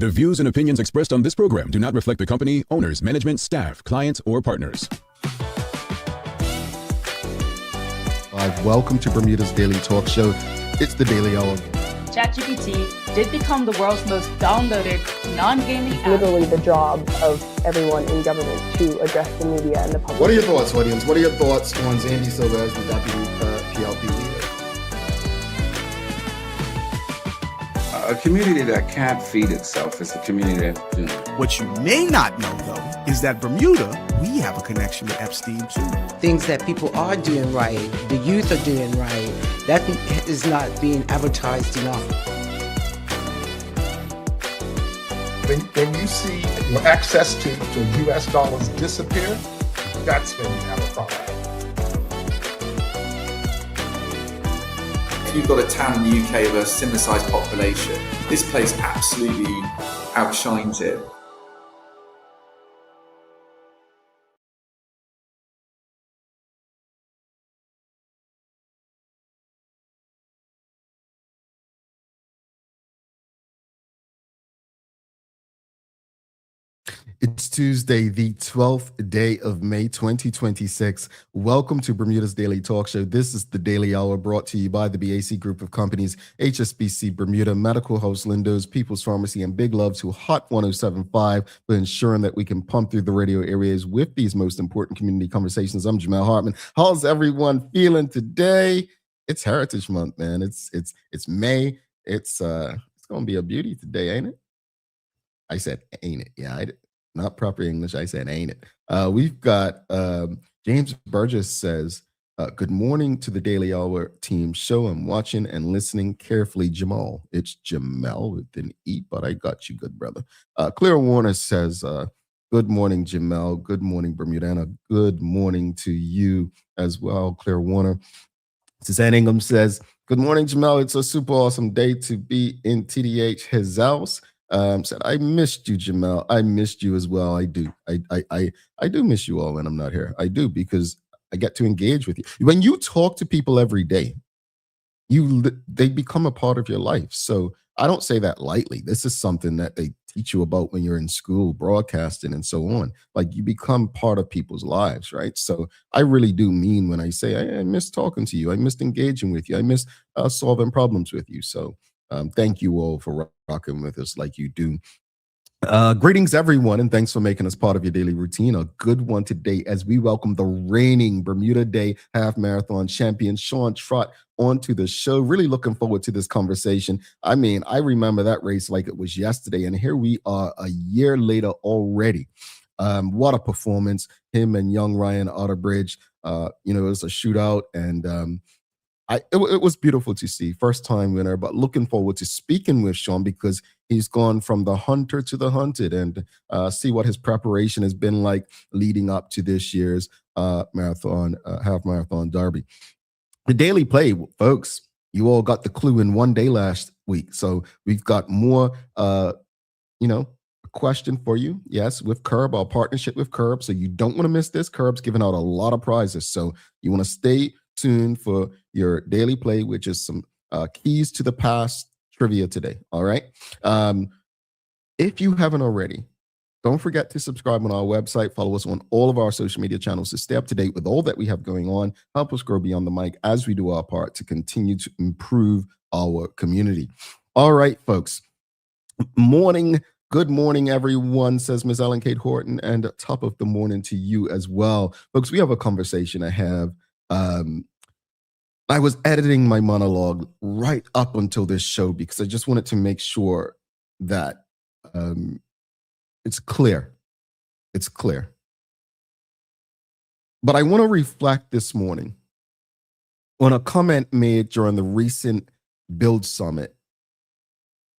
The views and opinions expressed on this program do not reflect the company, owners, management, staff, clients, or partners. Welcome to Bermuda's Daily Talk Show. It's the Daily Hour. ChatGPT did become the world's most downloaded non-gaming app. Literally the job of everyone in government to address the media and the public. What are your thoughts, audience? What are your thoughts on Zandy Silva as the deputy PLP leader? A community that can't feed itself is a community that... What you may not know, though, is that Bermuda, we have a connection with Epstein, too. Things that people are doing right, the youth are doing right, that is not being advertised enough. When you see your access to U.S. dollars disappear, that's when you have a problem. You've got a town in the UK of a similar sized population. This place absolutely outshines it. It's Tuesday, the 12th day of May, 2026. Welcome to Bermuda's Daily Talk Show. This is the Daily Hour brought to you by the BAC Group of Companies, HSBC Bermuda, Medical House Lindos, People's Pharmacy, and Big Love to Hot 1075 for ensuring that we can pump through the radio areas with these most important community conversations. I'm Jamel Hartman. How's everyone feeling today? It's Heritage Month, man. It's May. It's gonna be a beauty today, ain't it? I said, ain't it? Yeah, not proper English. I said, ain't it? We've got James Burgess says, good morning to the Daily Hour team show. I'm watching and listening carefully. Jamal. It's Jamel with an E, but I got you, good brother. Claire Warner says, good morning, Jamel. Good morning, Bermuda. And a good morning to you as well, Claire Warner. Suzanne Ingham says, good morning, Jamel. It's a super awesome day to be in TDH, his house. Said, I missed you, Jamel. I missed you as well. I do. I do miss you all when I'm not here. I do, because I get to engage with you. When you talk to people every day, they become a part of your life. So I don't say that lightly. This is something that they teach you about when you're in school, broadcasting and so on. Like, you become part of people's lives, right? So I really do mean when I say, I miss talking to you. I missed engaging with you. I miss solving problems with you. So thank you all for rocking with us like you do. Greetings, everyone, and thanks for making us part of your daily routine. A good one today as we welcome the reigning Bermuda Day Half Marathon champion, Sean Trott, onto the show. Really looking forward to this conversation. I mean, I remember that race like it was yesterday, and here we are a year later already. What a performance. Him and young Ryan Otterbridge, it was a shootout, and it was beautiful to see. First time winner, but looking forward to speaking with Sean because he's gone from the hunter to the hunted, and see what his preparation has been like leading up to this year's half marathon derby. The daily play, folks, you all got the clue in one day last week. So we've got more, a question for you. Yes, with Curb, our partnership with Curb. So you don't want to miss this. Curb's giving out a lot of prizes. So you want to stay tuned for your daily play, which is some keys to the past trivia today. All right. If you haven't already, don't forget to subscribe on our website. Follow us on all of our social media channels to stay up to date with all that we have going on. Help us grow beyond the mic as we do our part to continue to improve our community. All right, folks. Good morning, everyone, says Ms. Ellen Kate Horton, and top of the morning to you as well. Folks, we have a conversation I have. I was editing my monologue right up until this show because I just wanted to make sure that it's clear. It's clear. But I want to reflect this morning on a comment made during the recent Build Summit,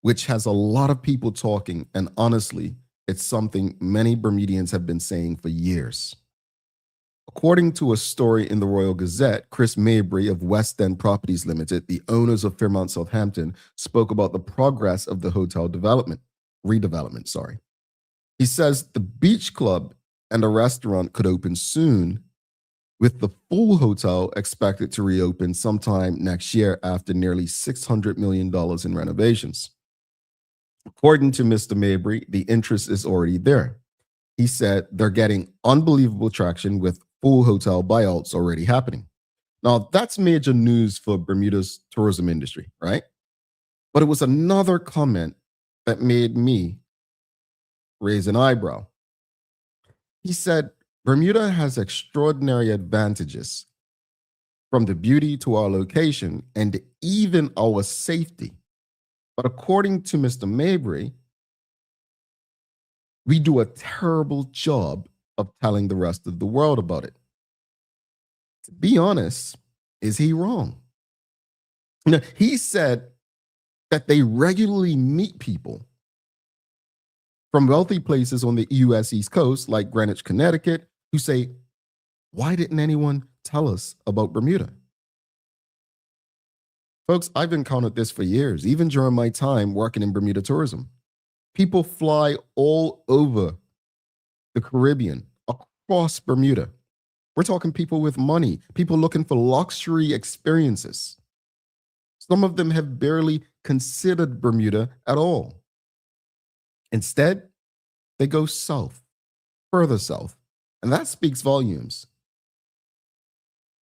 which has a lot of people talking, and honestly, it's something many Bermudians have been saying for years. According to a story in the Royal Gazette, Chris Mabry of West End Properties Limited, the owners of Fairmont Southampton, spoke about the progress of the hotel redevelopment. He says the beach club and a restaurant could open soon, with the full hotel expected to reopen sometime next year after nearly $600 million in renovations. According to Mr. Mabry, the interest is already there. He said they're getting unbelievable traction with full hotel buyouts already happening. Now, that's major news for Bermuda's tourism industry, right? But it was another comment that made me raise an eyebrow. He said, Bermuda has extraordinary advantages from the beauty to our location and even our safety. But according to Mr. Mabry, we do a terrible job of telling the rest of the world about it. To be honest, is he wrong? Now, he said that they regularly meet people from wealthy places on the U.S. East Coast, like Greenwich, Connecticut, who say, why didn't anyone tell us about Bermuda? Folks, I've encountered this for years, even during my time working in Bermuda tourism. People fly all over the Caribbean, across Bermuda. We're talking people with money, people looking for luxury experiences. Some of them have barely considered Bermuda at all. Instead, they go south, further south, and that speaks volumes.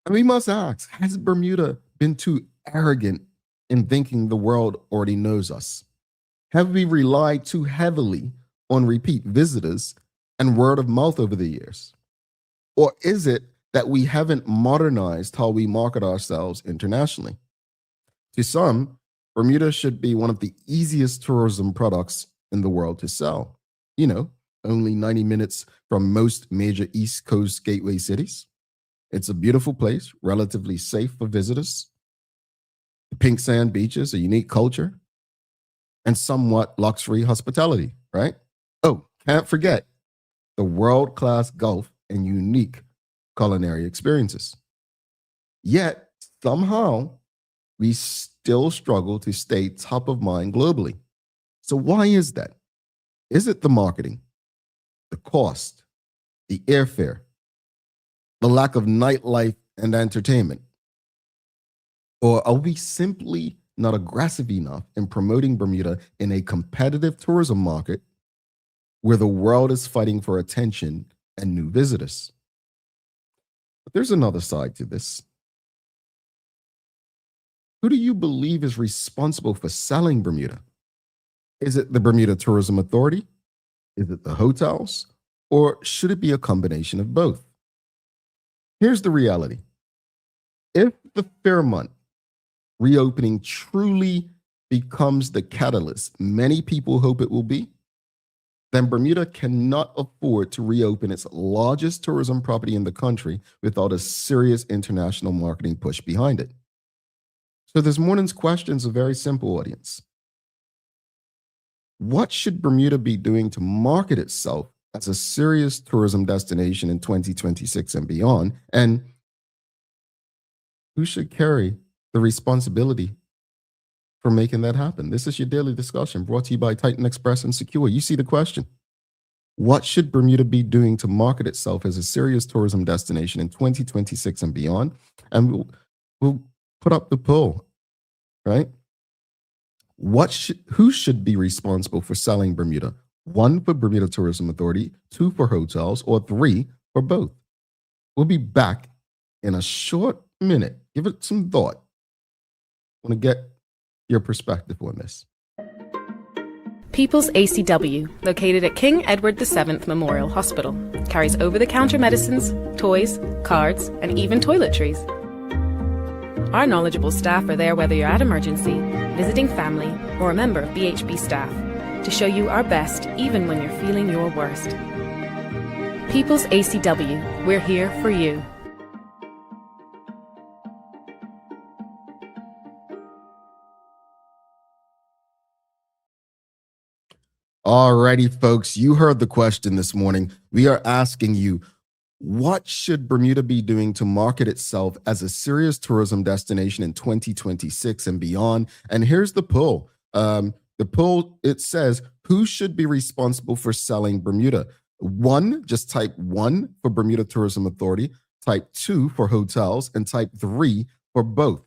And we must ask, has Bermuda been too arrogant in thinking the world already knows us? Have we relied too heavily on repeat visitors and word of mouth over the years? Or is it that we haven't modernized how we market ourselves internationally? To some, Bermuda should be one of the easiest tourism products in the world to sell. You know, only 90 minutes from most major East Coast gateway cities. It's a beautiful place, relatively safe for visitors. The pink sand beaches, a unique culture, and somewhat luxury hospitality, right? Oh, can't forget the world-class golf and unique culinary experiences. Yet, somehow, we still struggle to stay top of mind globally. So why is that? Is it the marketing, the cost, the airfare, the lack of nightlife and entertainment? Or are we simply not aggressive enough in promoting Bermuda in a competitive tourism market where the world is fighting for attention and new visitors? But there's another side to this. Who do you believe is responsible for selling Bermuda? Is it the Bermuda Tourism Authority? Is it the hotels? Or should it be a combination of both? Here's the reality. If the Fairmont reopening truly becomes the catalyst many people hope it will be, then Bermuda cannot afford to reopen its largest tourism property in the country without a serious international marketing push behind it. So this morning's question is a very simple, audience. What should Bermuda be doing to market itself as a serious tourism destination in 2026 and beyond? And who should carry the responsibility for making that happen? This is your daily discussion brought to you by Titan Express and Secure. You see the question. What should Bermuda be doing to market itself as a serious tourism destination in 2026 and beyond? And we'll put up the poll, right? Who should be responsible for selling Bermuda? 1 for Bermuda Tourism Authority, 2 for hotels, or 3 for both? We'll be back in a short minute. Give it some thought. I want to get your perspective on this. People's ACW, located at King Edward VII Memorial Hospital, carries over-the-counter medicines, toys, cards, and even toiletries. Our knowledgeable staff are there whether you're at emergency, visiting family, or a member of BHB staff, to show you our best even when you're feeling your worst. People's ACW, we're here for you. Alrighty, folks, you heard the question this morning. We are asking you, what should Bermuda be doing to market itself as a serious tourism destination in 2026 and beyond? And here's the poll. The poll, it says, who should be responsible for selling Bermuda? 1, just type 1 for Bermuda Tourism Authority, type 2 for hotels, and type 3 for both.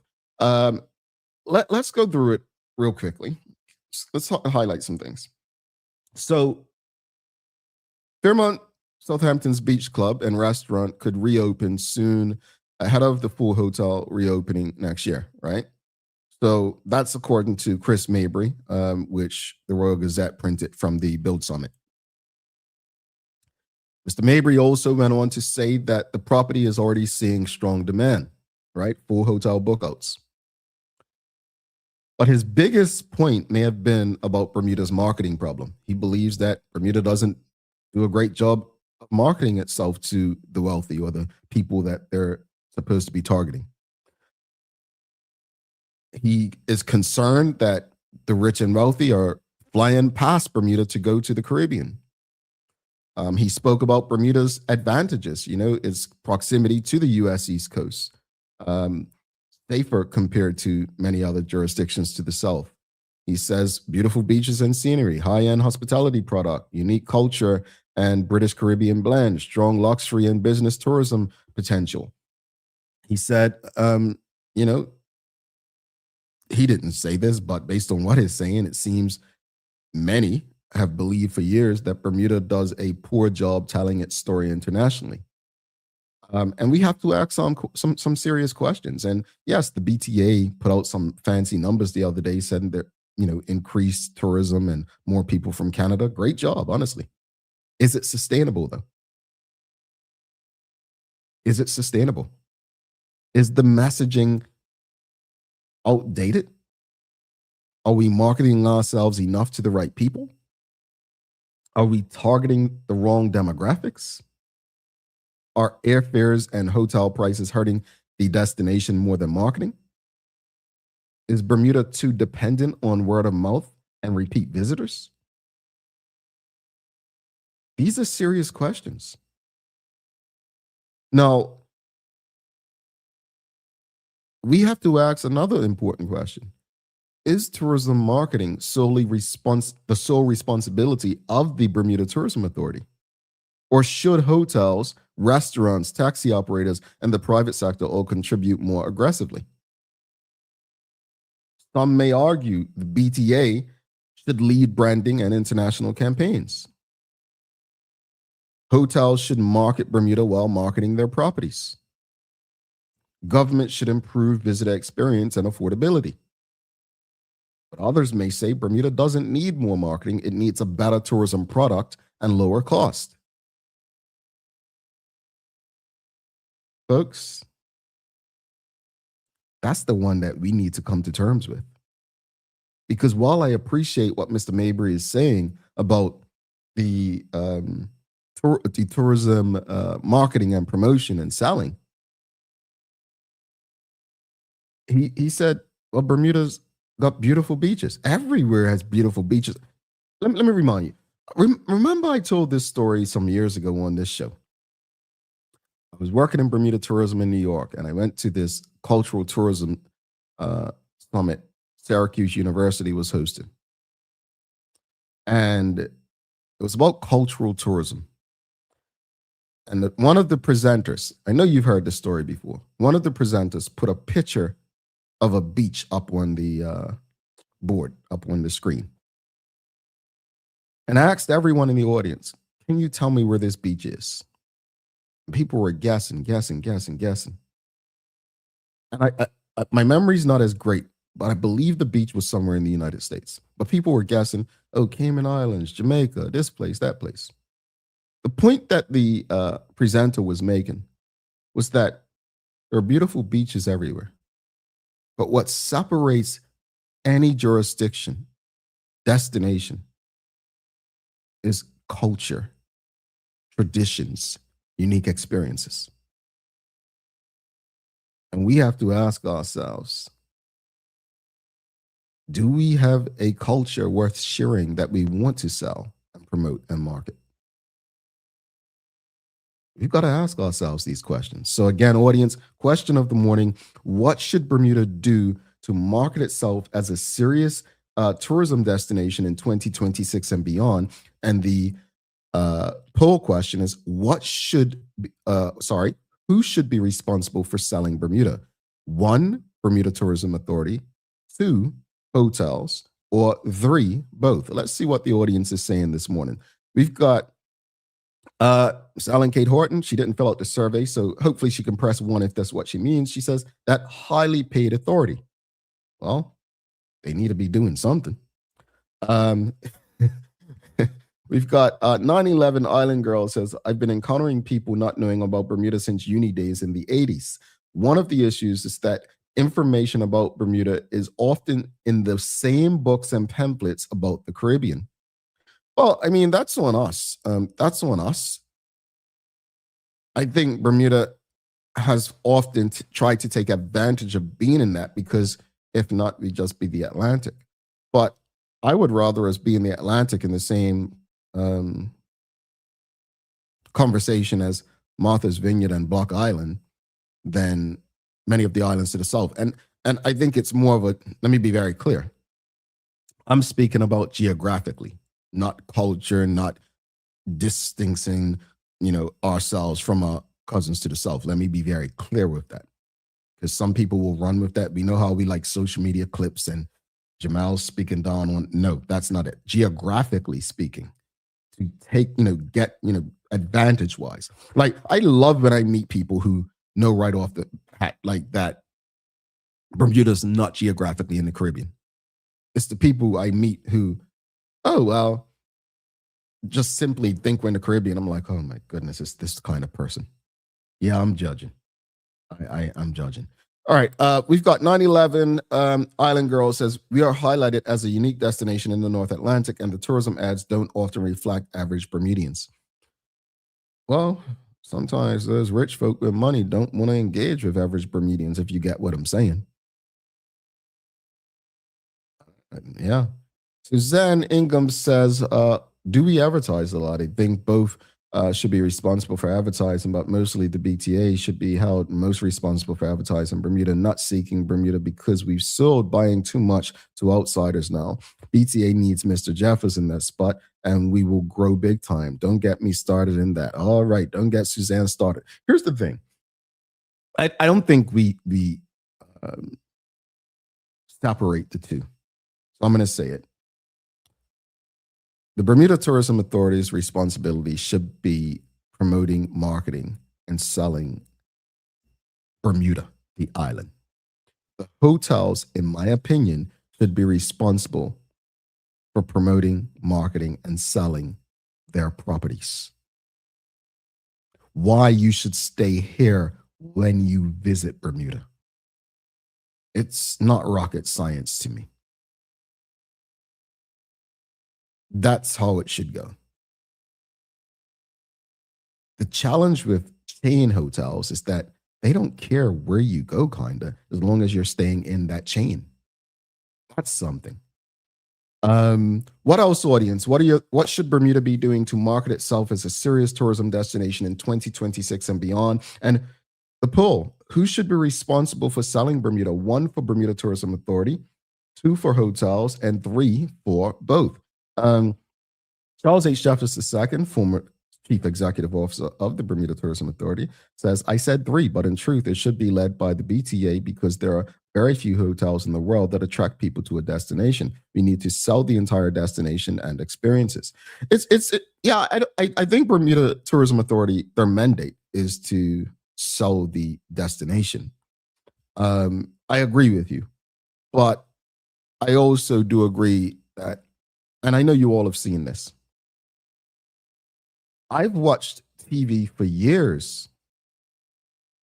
Let's go through it real quickly. let's highlight some things. So, Fairmont Southampton's beach club and restaurant could reopen soon ahead of the full hotel reopening next year, right? So that's according to Chris Mabry, which the Royal Gazette printed from the Build Summit. Mr. Mabry also went on to say that the property is already seeing strong demand, right? Full hotel bookouts. But his biggest point may have been about Bermuda's marketing problem. He believes that Bermuda doesn't do a great job of marketing itself to the wealthy or the people that they're supposed to be targeting. He is concerned that the rich and wealthy are flying past Bermuda to go to the Caribbean. He spoke about Bermuda's advantages, its proximity to the U.S. East Coast, safer compared to many other jurisdictions to the south. He says beautiful beaches and scenery, high-end hospitality product, unique culture and British Caribbean blend, strong luxury and business tourism potential. He said, he didn't say this, but based on what he's saying, it seems many have believed for years that Bermuda does a poor job telling its story internationally. And we have to ask some serious questions. And yes, the BTA put out some fancy numbers the other day, said that, increased tourism and more people from Canada. Great job, honestly. Is it sustainable, though? Is it sustainable? Is the messaging outdated? Are we marketing ourselves enough to the right people? Are we targeting the wrong demographics? Are airfares and hotel prices hurting the destination more than marketing? Is Bermuda too dependent on word of mouth and repeat visitors? These are serious questions. Now, we have to ask another important question. Is tourism marketing the sole responsibility of the Bermuda Tourism Authority? Or should hotels, restaurants, taxi operators, and the private sector all contribute more aggressively? Some may argue the BTA should lead branding and international campaigns. Hotels should market Bermuda while marketing their properties. Government should improve visitor experience and affordability. But others may say Bermuda doesn't need more marketing. It needs a better tourism product and lower cost. Folks, that's the one that we need to come to terms with. Because while I appreciate what Mr. Mabry is saying about the tourism marketing and promotion and selling, he said, well, Bermuda's got beautiful beaches. Everywhere has beautiful beaches. Let me remind you. Remember I told this story some years ago on this show. I was working in Bermuda tourism in New York, and I went to this cultural tourism summit Syracuse University was hosting. And it was about cultural tourism. And one of the presenters, I know you've heard this story before, one of the presenters put a picture of a beach up on the board, up on the screen. And I asked everyone in the audience, can you tell me where this beach is? And people were guessing. And my memory's not as great, but I believe the beach was somewhere in the United States. But people were guessing, oh, Cayman Islands, Jamaica, this place, that place. The point that the presenter was making was that there are beautiful beaches everywhere. But what separates any jurisdiction, destination, is culture, traditions, unique experiences. And we have to ask ourselves, do we have a culture worth sharing that we want to sell and promote and market? We've got to ask ourselves these questions. So again, audience, question of the morning, what should Bermuda do to market itself as a serious tourism destination in 2026 and beyond? And the poll question is, who should be responsible for selling Bermuda? 1, Bermuda Tourism Authority. 2, hotels. or 3, both. Let's see what the audience is saying this morning. We've got Miss Ellen Kate Horton. She didn't fill out the survey, so hopefully she can press 1 if that's what she means. She says that highly paid authority. Well, they need to be doing something. We've got 9/11 Island Girl says, I've been encountering people not knowing about Bermuda since uni days in the 80s. One of the issues is that information about Bermuda is often in the same books and pamphlets about the Caribbean. Well, I mean, that's on us. That's on us. I think Bermuda has often tried to take advantage of being in that, because if not, we'd just be the Atlantic. But I would rather us be in the Atlantic in the same conversation as Martha's Vineyard and Block Island than many of the islands to the south. And I think it's more of a, let me be very clear. I'm speaking about geographically, not culture, not distancing, ourselves from our cousins to the south. Let me be very clear with that, because some people will run with that. We know how we like social media clips and Jamal speaking down on. No, that's not it. Geographically speaking, to take, get, advantage wise. Like, I love when I meet people who know right off the hat, like, that Bermuda's not geographically in the Caribbean. It's the people I meet who, oh, well, just simply think we're in the Caribbean. I'm like, oh my goodness, it's this kind of person. Yeah, I'm judging. I'm judging. All right, we've got 9/11 Island Girl says, we are highlighted as a unique destination in the North Atlantic, and the tourism ads don't often reflect average Bermudians. Well, sometimes those rich folk with money don't want to engage with average Bermudians, if you get what I'm saying. Yeah. Suzanne Ingham says, do we advertise a lot? I think both should be responsible for advertising, but mostly the BTA should be held most responsible for advertising Bermuda, not seeking Bermuda, because we've sold buying too much to outsiders now. BTA needs Mr. Jeffers in that spot, and we will grow big time. Don't get me started in that. All right, don't get Suzanne started. Here's the thing. I don't think we separate the two. So I'm going to say it. The Bermuda Tourism Authority's responsibility should be promoting, marketing, and selling Bermuda, the island. The hotels, in my opinion, should be responsible for promoting, marketing, and selling their properties. Why you should stay here when you visit Bermuda. It's not rocket science to me. That's how it should go. The challenge with chain hotels is that they don't care where you go, kinda, as long as you're staying in that chain. That's something. What else, audience? What should Bermuda be doing to market itself as a serious tourism destination in 2026 and beyond? And the poll, who should be responsible for selling Bermuda? 1 for Bermuda Tourism Authority, 2 for hotels, and 3 for both. Charles H. Jeffers II, former Chief Executive Officer of the Bermuda Tourism Authority, says, I said 3, but in truth, it should be led by the BTA because there are very few hotels in the world that attract people to a destination. We need to sell the entire destination and experiences. I think Bermuda Tourism Authority, their mandate is to sell the destination. I agree with you, but I also do agree that, and I know you all have seen this, I've watched TV for years,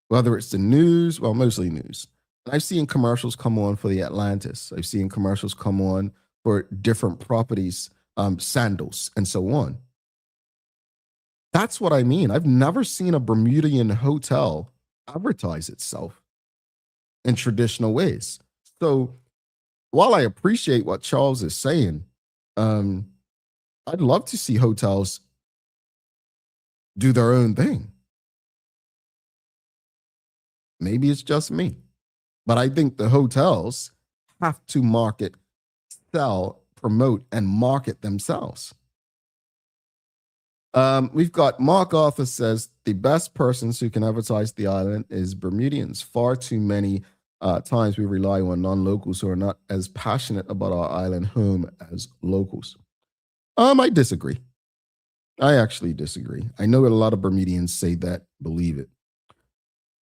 whether it's the news, well, mostly news. And I've seen commercials come on for the Atlantis. I've seen commercials come on for different properties, sandals, and so on. That's what I mean. I've never seen a Bermudian hotel advertise itself in traditional ways. So while I appreciate what Charles is saying, I'd love to see hotels do their own thing. Maybe it's just me, but I think the hotels have to market, sell, promote, and market themselves. We've got Mark Arthur says, the best persons who can advertise the island is Bermudians. Far too many At times we rely on non-locals who are not as passionate about our island home as locals. I disagree. I actually disagree. I know that a lot of Bermudians say that, believe it.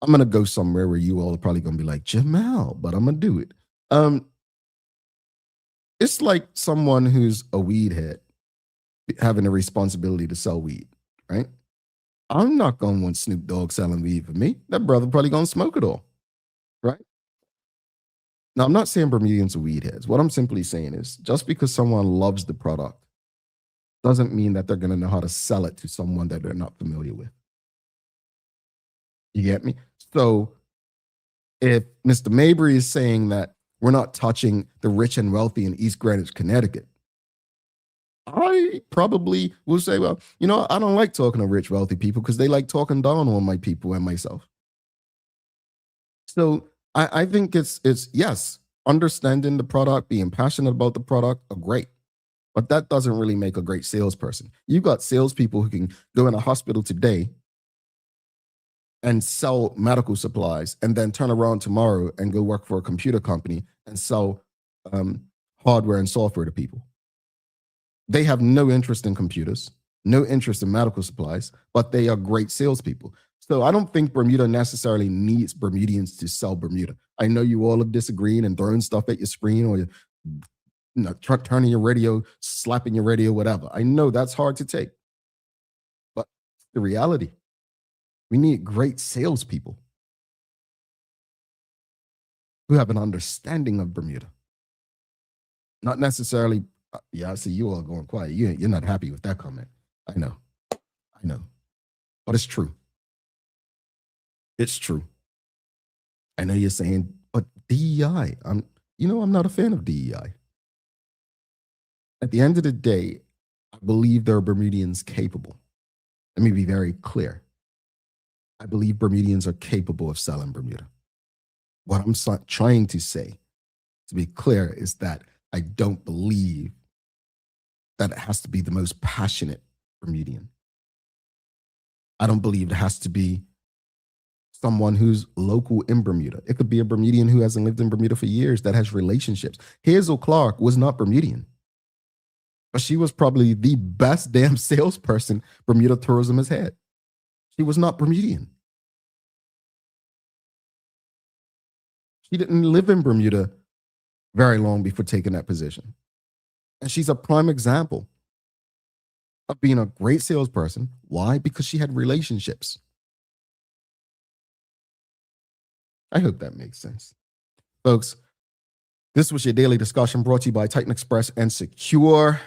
I'm going to go somewhere where you all are probably going to be like, Jamal, but I'm going to do it. It's like someone who's a weed head having a responsibility to sell weed, right? I'm not going to want Snoop Dogg selling weed for me. That brother probably going to smoke it all, right? Now, I'm not saying Bermudians are weed heads. What I'm simply saying is just because someone loves the product doesn't mean that they're going to know how to sell it to someone that they're not familiar with. You get me? So if Mr. Mabry is saying that we're not touching the rich and wealthy in East Greenwich, Connecticut, I probably will say, well, you know, I don't like talking to rich, wealthy people because they like talking down on my people and myself. So I think it's yes, understanding the product, being passionate about the product are great, but that doesn't really make a great salesperson. You've got salespeople who can go in a hospital today and sell medical supplies and then turn around tomorrow and go work for a computer company and sell hardware and software to people. They have no interest in computers, no interest in medical supplies, but they are great salespeople. So I don't think Bermuda necessarily needs Bermudians to sell Bermuda. I know you all are disagreeing and throwing stuff at your screen or turning your radio, slapping your radio, whatever. I know that's hard to take. But the reality, we need great salespeople who have an understanding of Bermuda. Not necessarily, yeah, I see you all going quiet. You're not happy with that comment. I know. But it's true. It's true. I know you're saying, but DEI, I'm not a fan of DEI. At the end of the day, I believe there are Bermudians capable. Let me be very clear. I believe Bermudians are capable of selling Bermuda. What I'm trying to say, to be clear, is that I don't believe that it has to be the most passionate Bermudian. I don't believe it has to be someone who's local in Bermuda. It could be a Bermudian who hasn't lived in Bermuda for years that has relationships. Hazel Clark was not Bermudian, but she was probably the best damn salesperson Bermuda tourism has had. She was not Bermudian. She didn't live in Bermuda very long before taking that position. And she's a prime example of being a great salesperson. Why? Because she had relationships. I hope that makes sense. Folks, this was your daily discussion brought to you by Titan Express and Secure.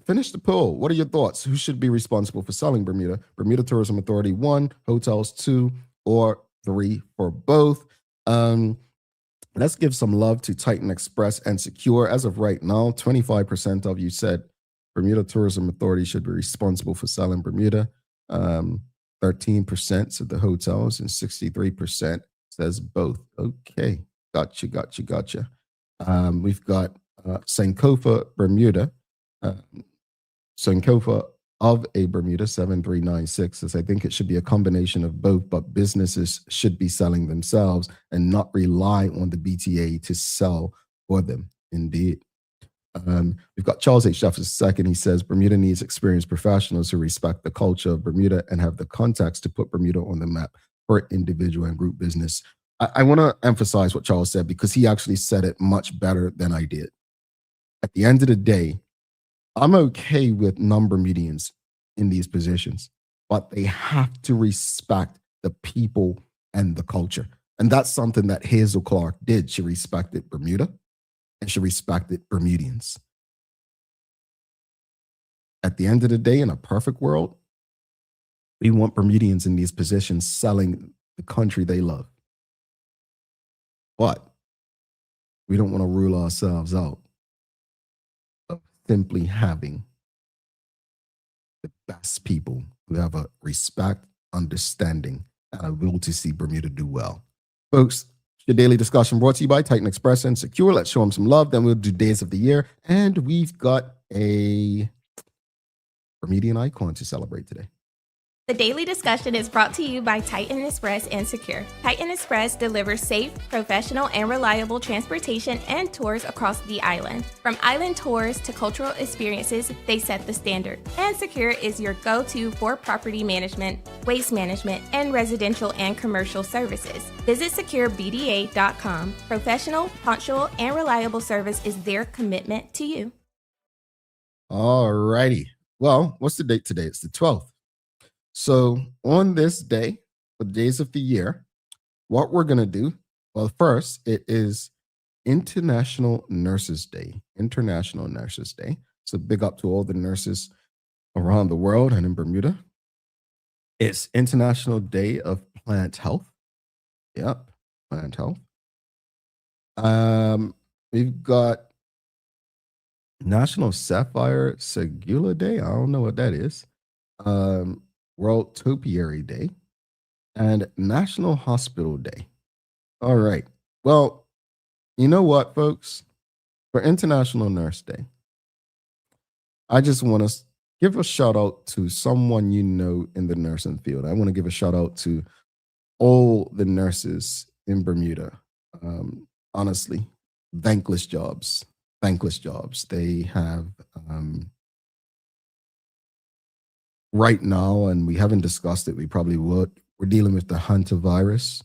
Finish the poll. What are your thoughts? Who should be responsible for selling Bermuda? Bermuda Tourism Authority, 1, hotels, 2, or 3 for both. Let's give some love to Titan Express and Secure. As of right now, 25% of you said Bermuda Tourism Authority should be responsible for selling Bermuda. 13% said the hotels and 63% says both. Okay, gotcha. We've got Sankofa Bermuda. Sankofa of a Bermuda, 7396 says, I think it should be a combination of both, but businesses should be selling themselves and not rely on the BTA to sell for them. Indeed. We've got Charles H. Jefferson II. He says, Bermuda needs experienced professionals who respect the culture of Bermuda and have the context to put Bermuda on the map for individual and group business. I want to emphasize what Charles said because he actually said it much better than I did. At the end of the day, I'm okay with non-Bermudians in these positions, but they have to respect the people and the culture. And that's something that Hazel Clark did. She respected Bermuda and she respected Bermudians. At the end of the day, in a perfect world, we want Bermudians in these positions selling the country they love. But we don't want to rule ourselves out of simply having the best people who have a respect, understanding, and a will to see Bermuda do well. Folks, your daily discussion brought to you by Titan Express and Secure. Let's show them some love. Then we'll do Days of the Year. And we've got a Bermudian icon to celebrate today. The daily discussion is brought to you by Titan Express and Secure. Titan Express delivers safe, professional, and reliable transportation and tours across the island. From island tours to cultural experiences, they set the standard. And Secure is your go-to for property management, waste management, and residential and commercial services. Visit securebda.com. Professional, punctual, and reliable service is their commitment to you. All righty. Well, what's the date today? It's the 12th. So on this day, the days of the year, what we're going to do, well, first, it is International Nurses Day. International Nurses Day. So big up to all the nurses around the world and in Bermuda. It's International Day of Plant Health. Yep, plant health. We've got National Sapphire Segula Day. I don't know what that is. World Topiary Day, and National Hospital Day. All right. Well, you know what, folks? For International Nurse Day, I just want to give a shout out to someone you know in the nursing field. I want to give a shout out to all the nurses in Bermuda. Honestly, thankless jobs. Thankless jobs. They have right now, and we haven't discussed it, we probably would. We're dealing with the Hunter virus,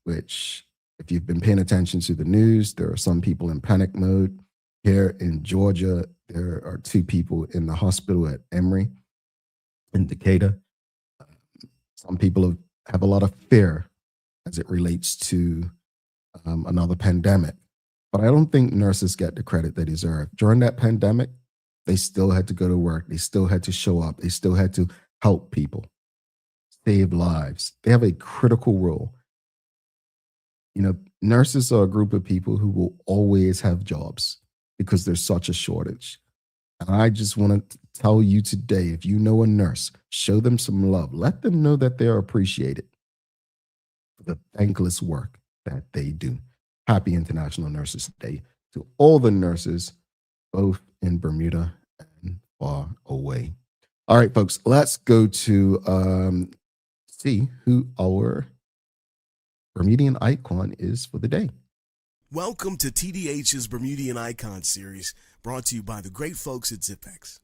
which, if you've been paying attention to the news, there are some people in panic mode. Here in Georgia, there are 2 people in the hospital at Emory in Decatur. Some people have a lot of fear as it relates to another pandemic. But I don't think nurses get the credit they deserve. During that pandemic, they still had to go to work. They still had to show up. They still had to help people, save lives. They have a critical role. You know, nurses are a group of people who will always have jobs because there's such a shortage. And I just want to tell you today, if you know a nurse, show them some love. Let them know that they're appreciated for the thankless work that they do. Happy International Nurses Day to all the nurses, both in Bermuda and far away. All right, folks, let's go to see who our Bermudian icon is for the day. Welcome to TDH's Bermudian Icon series, brought to you by the great folks at Zipex.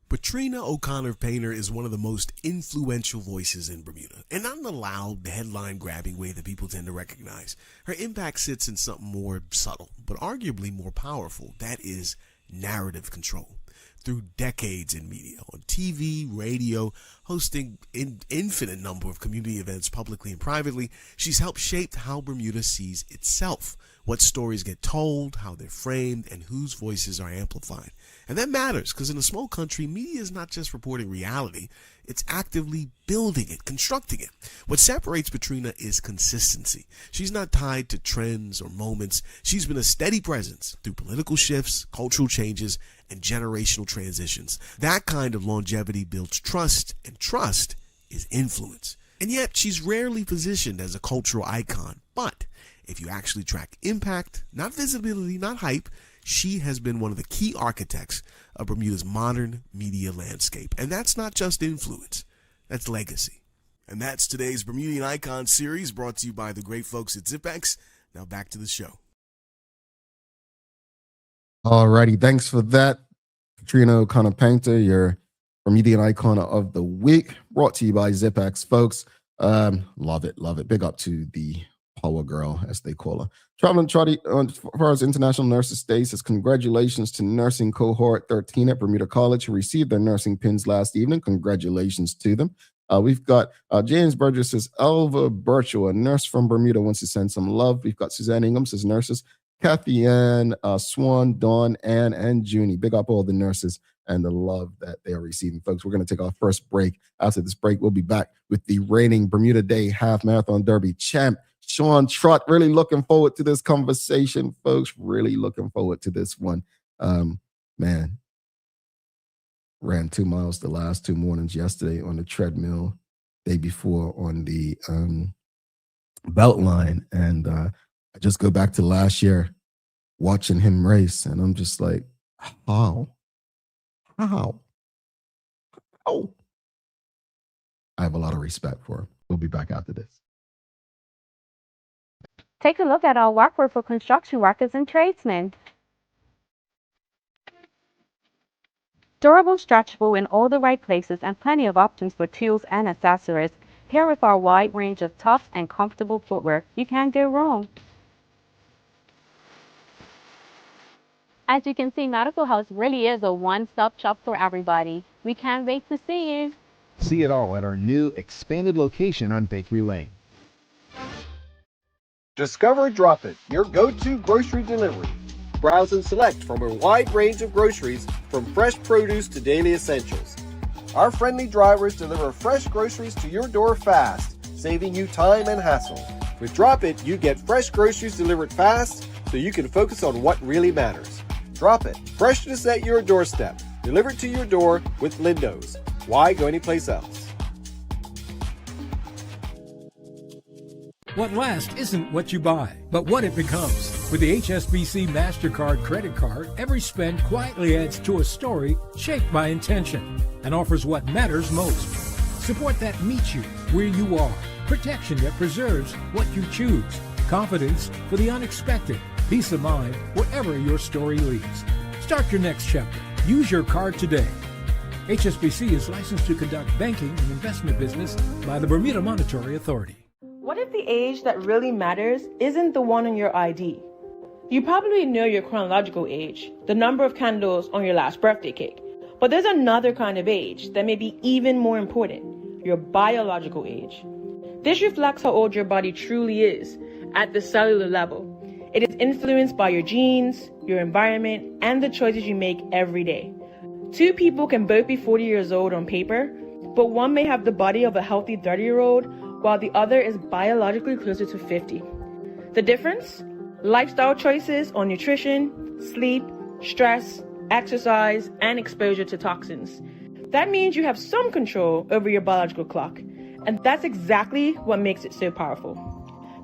Patrina O'Connor Painter is one of the most influential voices in Bermuda, and not in the loud, headline-grabbing way that people tend to recognize. Her impact sits in something more subtle, but arguably more powerful. That is narrative control. Through decades in media, on TV, radio, hosting an infinite number of community events publicly and privately, she's helped shape how Bermuda sees itself, what stories get told, how they're framed, and whose voices are amplified. And that matters, because in a small country, media is not just reporting reality, it's actively building it, constructing it. What separates Patrina is consistency. She's not tied to trends or moments. She's been a steady presence through political shifts, cultural changes, and generational transitions. That kind of longevity builds trust, and trust is influence. And yet, she's rarely positioned as a cultural icon. But if you actually track impact, not visibility, not hype, she has been one of the key architects of Bermuda's modern media landscape. And that's not just influence, that's legacy. And that's today's Bermudian Icon series, brought to you by the great folks at Zipex. Now back to the show. All righty, thanks for that, Patrina O'Connor Painter, your Bermudian Icon of the Week, brought to you by Zipex, folks. Love it, love it. Big up to the Power Girl, as they call her. Traveling Trotty, as far as International Nurses Day, says congratulations to nursing cohort 13 at Bermuda College who received their nursing pins last evening. Congratulations to them. We've got James Burgess says, Elva Birchall, a nurse from Bermuda, wants to send some love. We've got Suzanne Ingham says nurses. Kathy Ann, Swan, Dawn, Ann, and Junie. Big up all the nurses and the love that they are receiving. Folks, we're going to take our first break. After this break, we'll be back with the reigning Bermuda Day Half Marathon Derby champ, Sean Trott. Really looking forward to this conversation, folks. Really looking forward to this one. Man, ran 2 miles the last 2 mornings, yesterday on the treadmill, day before on the belt line. And I just go back to last year watching him race, and I'm just like, how? Oh, I have a lot of respect for him. We'll be back after this. Take a look at our workforce for construction workers and tradesmen. Durable, stretchable in all the right places, and plenty of options for tools and accessories. Here with our wide range of tough and comfortable footwear, you can't go wrong. As you can see, Medical House really is a one-stop shop for everybody. We can't wait to see you. See it all at our new expanded location on Bakery Lane. Discover Drop It, your go-to grocery delivery. Browse and select from a wide range of groceries, from fresh produce to daily essentials. Our friendly drivers deliver fresh groceries to your door fast, saving you time and hassle. With Drop It, you get fresh groceries delivered fast so you can focus on what really matters. Drop It, freshness at your doorstep, delivered to your door with Lindo's. Why go anyplace else? What lasts isn't what you buy, but what it becomes. With the HSBC MasterCard credit card, every spend quietly adds to a story shaped by intention and offers what matters most. Support that meets you where you are. Protection that preserves what you choose. Confidence for the unexpected. Peace of mind wherever your story leads. Start your next chapter. Use your card today. HSBC is licensed to conduct banking and investment business by the Bermuda Monetary Authority. What if the age that really matters isn't the one on your ID? You probably know your chronological age, the number of candles on your last birthday cake. But there's another kind of age that may be even more important, your biological age. This reflects how old your body truly is at the cellular level. It is influenced by your genes, your environment, and the choices you make every day. Two people can both be 40 years old on paper, but one may have the body of a healthy 30-year-old, while the other is biologically closer to 50. The difference? Lifestyle choices on nutrition, sleep, stress, exercise, and exposure to toxins. That means you have some control over your biological clock, and that's exactly what makes it so powerful.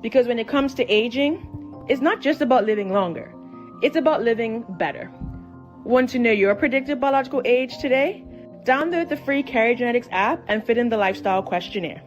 Because when it comes to aging, it's not just about living longer, it's about living better. Want to know your predicted biological age today? Download the free Carry Genetics app and fill in the lifestyle questionnaire.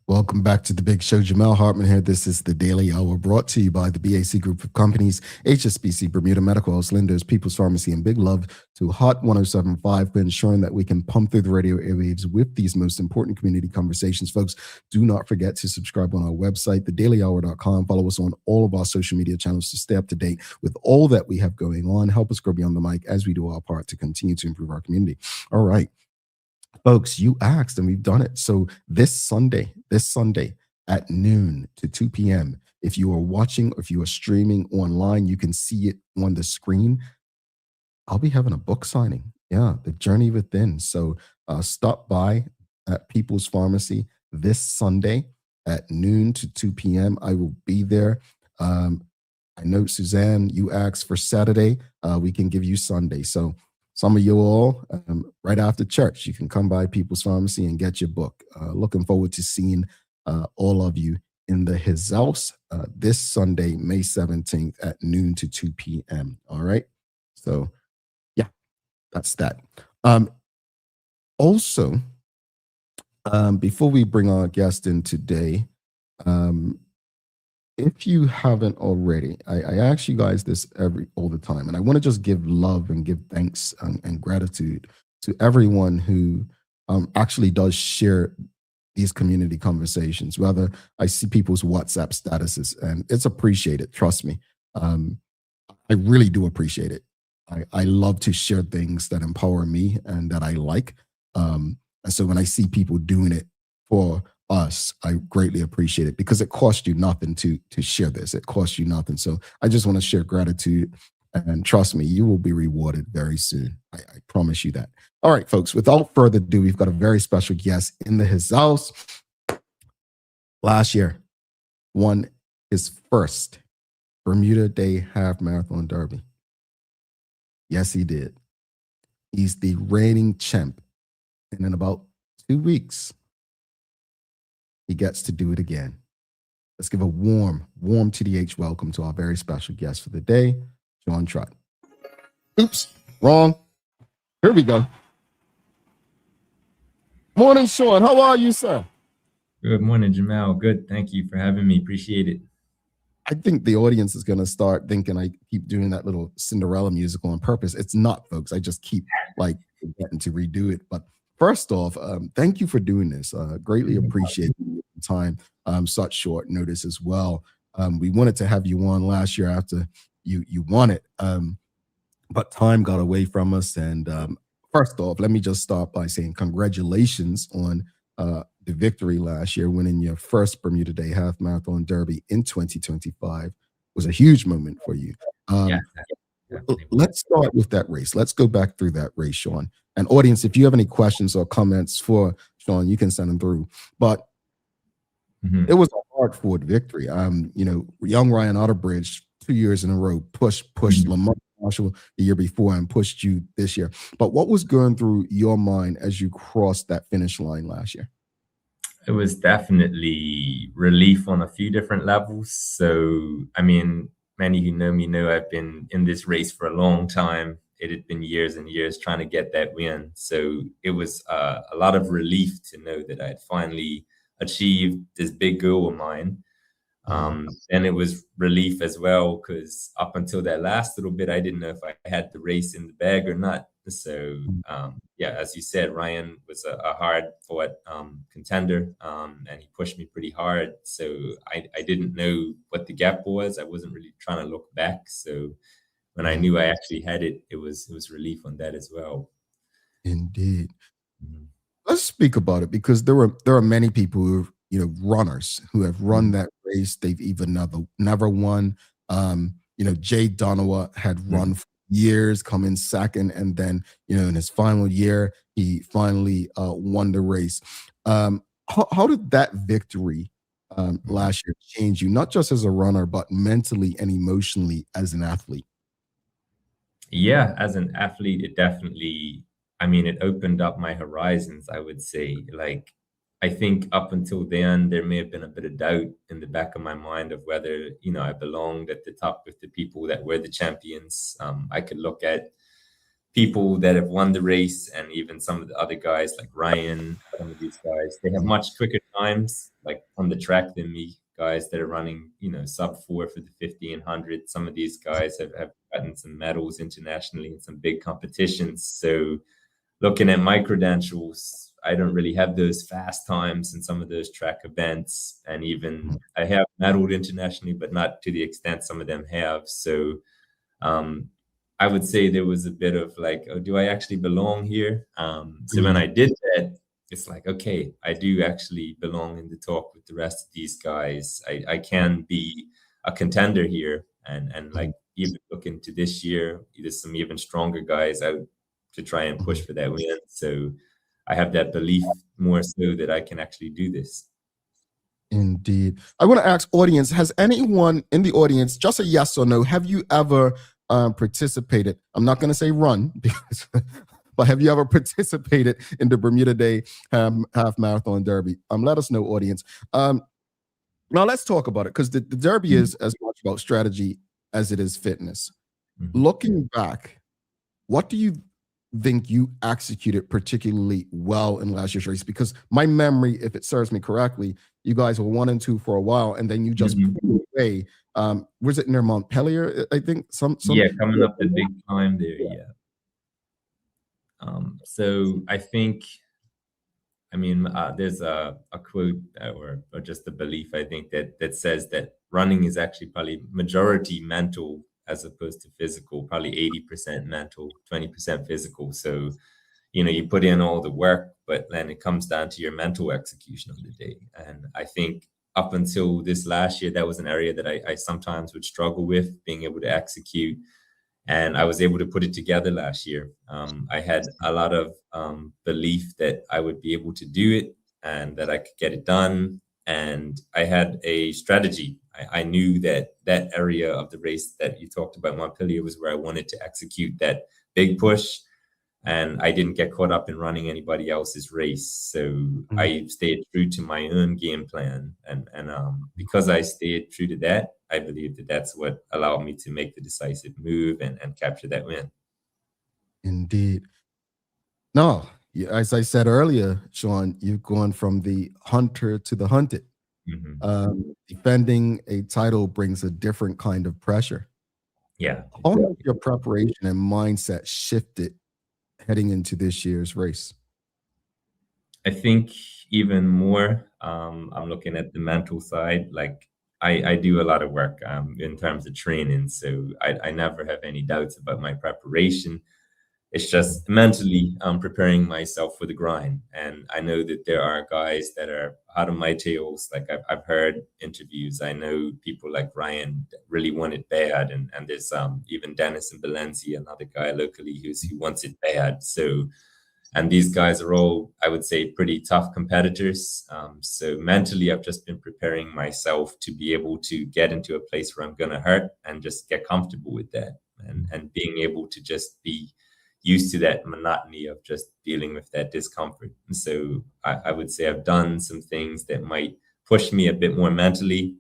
Welcome back to the Big Show. Jamel Hartman here. This is the Daily Hour, brought to you by the BAC Group of Companies, HSBC, Bermuda Medical House, Lindo's, People's Pharmacy, and big love to Hot 107.5 for ensuring that we can pump through the radio airwaves with these most important community conversations. Folks, do not forget to subscribe on our website, thedailyhour.com. Follow us on all of our social media channels to stay up to date with all that we have going on. Help us grow beyond the mic as we do our part to continue to improve our community. All right. Folks, you asked and we've done it. So this Sunday at noon to 2 p.m., if you are watching, if you are streaming online, you can see it on the screen. I'll be having a book signing. Yeah, The Journey Within. So stop by at People's Pharmacy this Sunday at noon to 2 p.m. I will be there. I know, Suzanne, you asked for Saturday. We can give you Sunday. So some of you all, right after church, you can come by People's Pharmacy and get your book. Looking forward to seeing all of you in the His House this Sunday, May 17th at noon to 2 p.m. All right? So, yeah, that's that. Also, before we bring our guest in today, if you haven't already, I ask you guys this all the time, and I want to just give love and give thanks and gratitude to everyone who actually does share these community conversations. Whether I see people's WhatsApp statuses, and it's appreciated. Trust me, I really do appreciate it. I love to share things that empower me and that I like. And so when I see people doing it for us, I greatly appreciate it because it costs you nothing to share this. It costs you nothing. So I just want to share gratitude, and trust me, you will be rewarded very soon. I promise you that. All right, folks, without further ado, we've got a very special guest in his house. Last year, won his first Bermuda Day Half Marathon Derby. Yes, he did. He's the reigning champ. And in about 2 weeks, he gets to do it again. Let's give a warm TDH welcome to our very special guest for the day, Sean Trott. Oops, wrong. Here we go. Morning, Sean. How are you, sir? Good morning, Jamal. Good. Thank you for having me. Appreciate it. I think the audience is going to start thinking I keep doing that little Cinderella musical on purpose. It's not, folks. I just keep like getting to redo it. But first off, thank you for doing this. Greatly appreciate the time. Such short notice as well. We wanted to have you on last year after you won it, but time got away from us. And first off, let me just start by saying congratulations on the victory last year, winning your first Bermuda Day Half Marathon Derby in 2025 was a huge moment for you. Let's start with that race. Let's go back through that race, Sean. And audience, if you have any questions or comments for Sean, you can send them through. But it was a hard-fought victory. Young Ryan Otterbridge 2 years in a row pushed Lamar Marshall the year before and pushed you this year. But what was going through your mind as you crossed that finish line last year? It was definitely relief on a few different levels. So, I mean, many who know me know I've been in this race for a long time. It had been years and years trying to get that win. So it was a lot of relief to know that I had finally achieved this big goal of mine. And it was relief as well, because up until that last little bit, I didn't know if I had the race in the bag or not. So, as you said, Ryan was a hard-fought contender, and he pushed me pretty hard. So I didn't know what the gap was. I wasn't really trying to look back. So when I knew I actually had it, it was relief on that as well. Indeed. Let's speak about it, because there are many people who, runners who have run that race. They've even never won. Jay Donowa had run for years, come in second, and then in his final year he finally won the race. How did that victory last year change you, not just as a runner, but mentally and emotionally as an athlete? Yeah, as an athlete, it definitely, it opened up my horizons, I would say. Like, I think up until then, there may have been a bit of doubt in the back of my mind of whether, I belonged at the top with the people that were the champions. I could look at people that have won the race, and even some of the other guys like Ryan, some of these guys, they have much quicker times like on the track than me. Guys that are running, sub 4 for the 50 and 100. Some of these guys have gotten some medals internationally in some big competitions. So looking at my credentials, I don't really have those fast times in some of those track events. And even I have medaled internationally, but not to the extent some of them have. So I would say there was a bit of like, oh, do I actually belong here? So when I did that, it's like, okay, I do actually belong in the talk with the rest of these guys. I can be a contender here, and like even look into this year, there's some even stronger guys out to try and push for that win. So I have that belief more so that I can actually do this. Indeed. I want to ask audience, has anyone in the audience, just a yes or no, have you ever participated? I'm not going to say run, because but have you ever participated in the Bermuda Day Half Marathon Derby? Let us know, audience. Now let's talk about it, because the Derby is as much about strategy as it is fitness. Looking back, what do you think you executed particularly well in last year's race? Because my memory, if it serves me correctly, you guys were 1 and 2 for a while, and then you just pulled away. Was it near Montpelier? I think some coming up the big time there. Yeah. So I think, there's a quote or just a belief, I think, that says that running is actually probably majority mental as opposed to physical, probably 80% mental, 20% physical. So, you know, you put in all the work, but then it comes down to your mental execution of the day. And I think up until this last year, that was an area that I sometimes would struggle with being able to execute. And I was able to put it together last year. I had a lot of belief that I would be able to do it and that I could get it done. And I had a strategy. I knew that that area of the race that you talked about, Montpellier, was where I wanted to execute that big push. And I didn't get caught up in running anybody else's race. So I stayed true to my own game plan. And because I stayed true to that, I believe that that's what allowed me to make the decisive move and capture that win. Indeed. No, as I said earlier, Sean, you've gone from the hunter to the hunted. Defending a title brings a different kind of pressure. Yeah. How has your preparation and mindset shifted heading into this year's race? I think even more, I'm looking at the mental side. Like I do a lot of work in terms of training, so I never have any doubts about my preparation. It's just mentally preparing myself for the grind. And I know that there are guys that are out of my tails. Like I've heard interviews. I know people like Ryan that really want it bad. And there's even Dennis and Valencia, another guy locally who wants it bad. So, and these guys are all, I would say, pretty tough competitors. So mentally, I've just been preparing myself to be able to get into a place where I'm going to hurt and just get comfortable with that. And being able to just be used to that monotony of just dealing with that discomfort. And so I would say I've done some things that might push me a bit more mentally.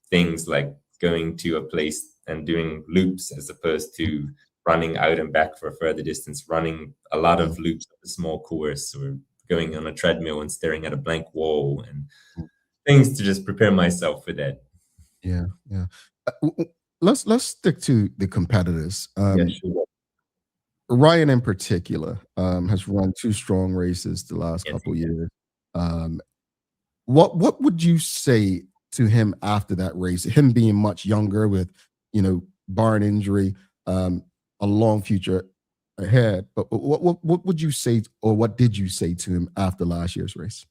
Things like going to a place and doing loops as opposed to running out and back for a further distance, running a lot of loops of a small course, or going on a treadmill and staring at a blank wall, and things to just prepare myself for that. Yeah, yeah. Let's stick to the competitors. Yeah, sure. Ryan in particular has run 2 strong races the last couple years. What would you say to him after that race? Him being much younger with, barring injury, a long future ahead. But what would you say, or what did you say to him after last year's race?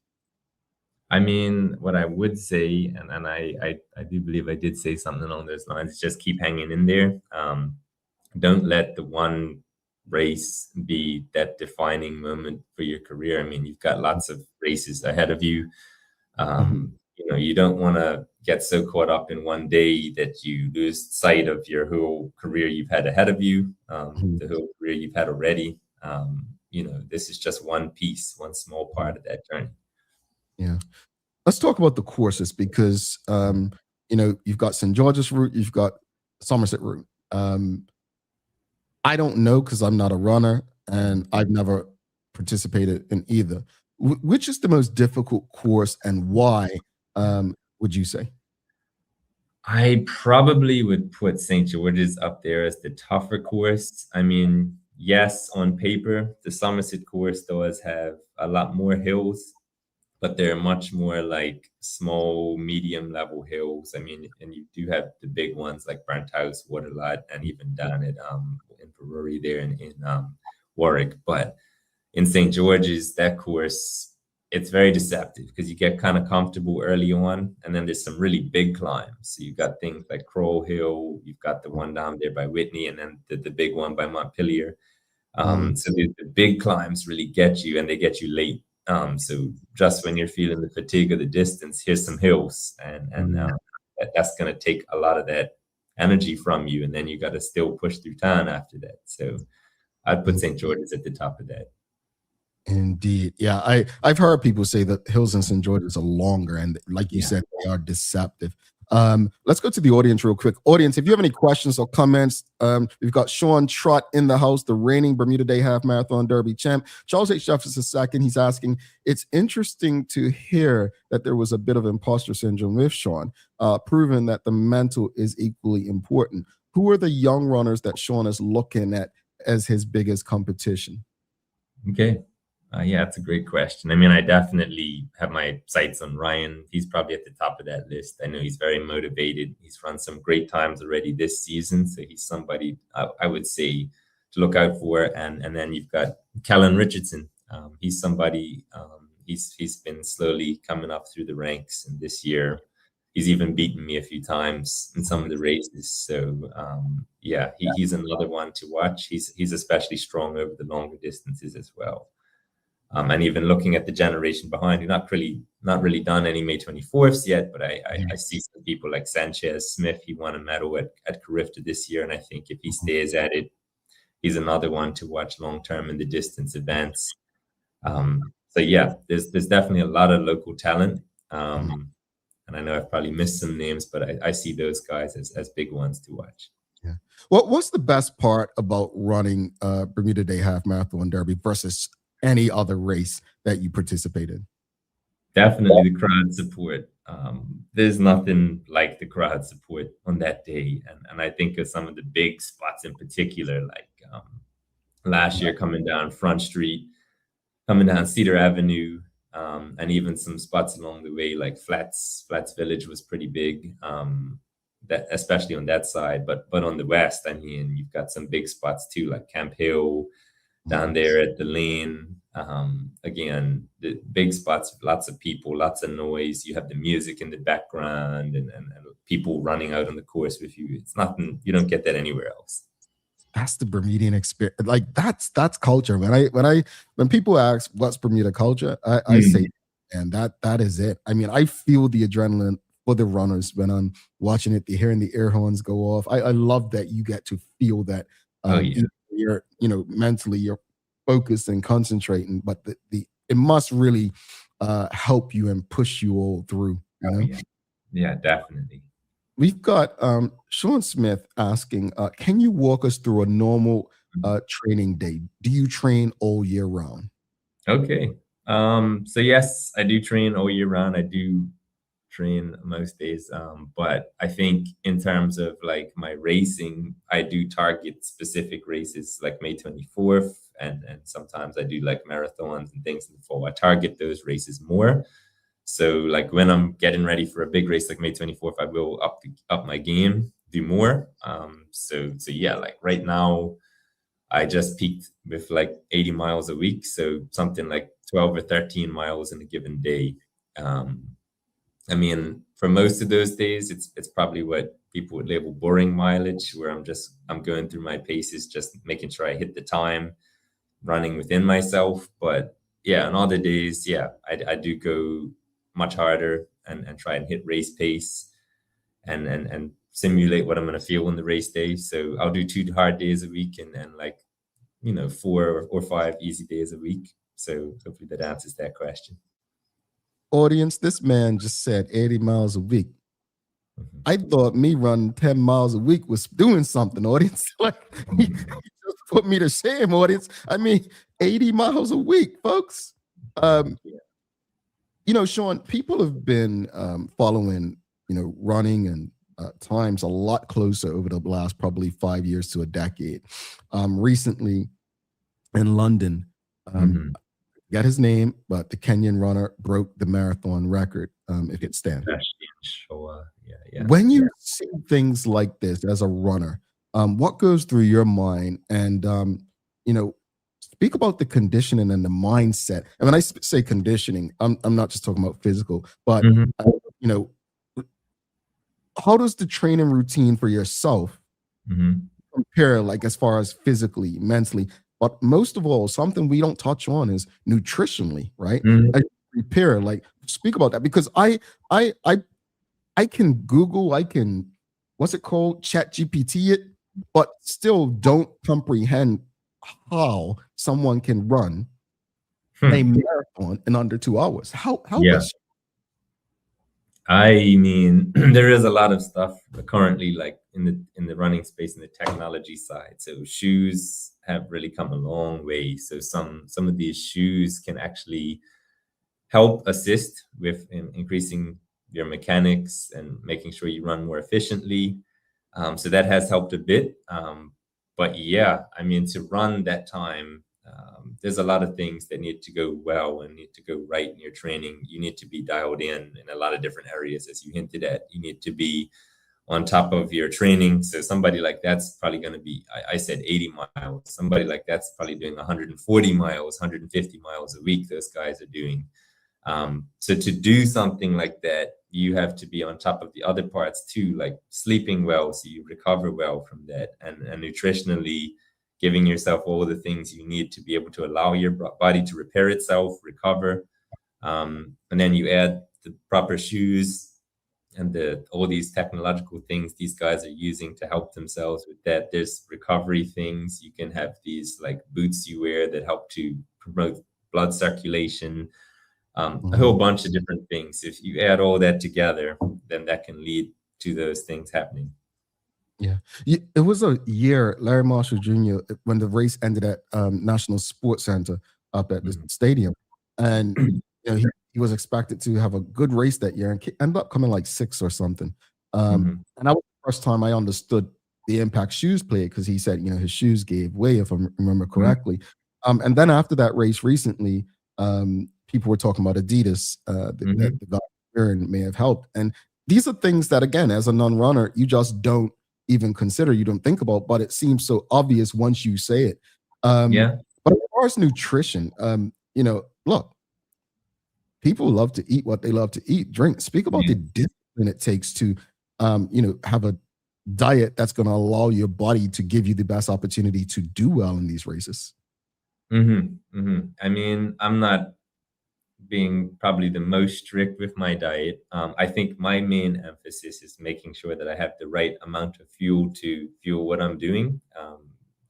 I mean, what I would say, and I do believe I did say something along those lines, just keep hanging in there. Don't let the one race be that defining moment for your career. I mean, you've got lots of races ahead of you. You don't want to get so caught up in one day that you lose sight of your whole career you've had ahead of you, the whole career you've had already. This is just one piece, one small part of that journey. Yeah. Let's talk about the courses because, you've got St. George's route, you've got Somerset route. I don't know because I'm not a runner and I've never participated in either. Which is the most difficult course and why, would you say? I probably would put St. George's up there as the tougher course. I mean, yes, on paper, the Somerset course does have a lot more hills, but they're much more like small, medium level hills. I mean, and you do have the big ones like Burnt House, Waterlot, and even down at in Peruri there in Warwick. But in St. George's, that course, it's very deceptive because you get kind of comfortable early on, and then there's some really big climbs. So you've got things like Crowell Hill, you've got the one down there by Whitney, and then the big one by Montpellier. So the big climbs really get you, and they get you late. So just when you're feeling the fatigue of the distance, here's some hills, and that's going to take a lot of that energy from you, and then you got to still push through town after that. So I'd put St. George's at the top of that. Indeed. Yeah, I've heard people say that hills in St. George's are longer, and like you said, they are deceptive. Let's go to the audience real quick. Audience, if you have any questions or comments, we've got Sean Trott in the house, the reigning Bermuda Day Half Marathon Derby champ. Charles H. Jefferson II, he's asking, it's interesting to hear that there was a bit of imposter syndrome with Sean, proving that the mental is equally important. Who are the young runners that Sean is looking at as his biggest competition? Okay. Yeah, it's a great question. I mean, I definitely have my sights on Ryan. He's probably at the top of that list. I know he's very motivated. He's run some great times already this season, so he's somebody I would say to look out for. And then you've got Callan Richardson. He's somebody. He's been slowly coming up through the ranks, and this year he's even beaten me a few times in some of the races. So yeah, he's another one to watch. He's especially strong over the longer distances as well. And even looking at the generation behind, not really done any May 24ths yet, but I see some people like Sanchez Smith. He won a medal at Carifta this year, and I think if he stays at it, he's another one to watch long term in the distance events. So yeah, there's definitely a lot of local talent, and I know I've probably missed some names, but I see those guys as big ones to watch. Yeah. What's the best part about running Bermuda Day Half Marathon Derby versus any other race that you participate in? Definitely the crowd support. There's nothing like the crowd support on that day. And I think of some of the big spots in particular, like last year coming down Front Street, coming down Cedar Avenue, and even some spots along the way, like Flats Village was pretty big, that especially on that side. But on the west, I mean, you've got some big spots too, like Camp Hill, down there at the lane. Again, the big spots, lots of people, lots of noise. You have the music in the background and people running out on the course with you. It's nothing, you don't get that anywhere else. That's the Bermudian experience. Like that's culture. When people ask what's Bermuda culture, I say, and that is it. I mean, I feel the adrenaline for the runners when I'm watching it, hearing the air horns go off. I love that you get to feel that. You're, mentally you're focused and concentrating, but the it must really help you and push you all through. Yeah, definitely. We've got Sean Smith asking, can you walk us through a normal training day? Do you train all year round? Okay. So yes, I do train all year round. I do train most days, but I think in terms of like my racing, I do target specific races like May 24th, and sometimes I do like marathons and things in the fall. I target those races more. So like when I'm getting ready for a big race like May 24th, I will up my game, do more. So yeah, like right now I just peaked with like 80 miles a week, so something like 12 or 13 miles in a given day. I mean, for most of those days, it's probably what people would label boring mileage, where I'm going through my paces, just making sure I hit the time, running within myself. But yeah, on other days, yeah, I do go much harder and try and hit race pace and simulate what I'm going to feel on the race day. So I'll do 2 hard days a week and like, 4 or 5 easy days a week. So hopefully that answers that question. Audience, this man just said 80 miles a week. I thought me running 10 miles a week was doing something, audience. Like, he just put me to shame, audience. I mean, 80 miles a week, folks. Sean, people have been following, running and times a lot closer over the last probably 5 years to a decade. Recently in London, got his name, but the Kenyan runner broke the marathon record. If it stands. Yeah. When you see things like this as a runner, what goes through your mind? And speak about the conditioning and the mindset. And when I say conditioning, I'm not just talking about physical, but how does the training routine for yourself compare, like as far as physically, mentally? But most of all, something we don't touch on is nutritionally, right? Like repair, like speak about that, because I can Google, I can, what's it called? Chat GPT it, but still don't comprehend how someone can run a marathon in under 2 hours. How is I mean, there is a lot of stuff currently, like in the running space and the technology side. So shoes have really come a long way. So some of these shoes can actually help assist with increasing your mechanics and making sure you run more efficiently. So that has helped a bit. But yeah, I mean, to run that time There's a lot of things that need to go well and need to go right in your training. You need to be dialed in a lot of different areas, as you hinted at. You need to be on top of your training. So somebody like that's probably going to be, I said 80 miles. Somebody like that's probably doing 140 miles, 150 miles a week. Those guys are doing. So to do something like that, you have to be on top of the other parts too, like sleeping well, so you recover well from that, and nutritionally giving yourself all the things you need to be able to allow your body to repair itself, recover. And then you add the proper shoes and all these technological things these guys are using to help themselves with that. There's recovery things. You can have these like boots you wear that help to promote blood circulation, a whole bunch of different things. If you add all that together, then that can lead to those things happening. Yeah, it was a year, Larry Marshall Jr., when the race ended at National Sports Center up at the stadium, and he was expected to have a good race that year and ended up coming like 6th or something. And that was the first time I understood the impact shoes played, because he said his shoes gave way, if I remember correctly. And then after that race recently, people were talking about Adidas, that the guy wearing may have helped. And these are things that, again, as a non-runner, you just don't even consider, you don't think about, but it seems so obvious once you say it. But as far as nutrition, look, people love to eat what they love to eat, drink. Speak about the discipline it takes to, have a diet that's going to allow your body to give you the best opportunity to do well in these races. I mean, I'm not being probably the most strict with my diet. I think my main emphasis is making sure that I have the right amount of fuel to fuel what I'm doing.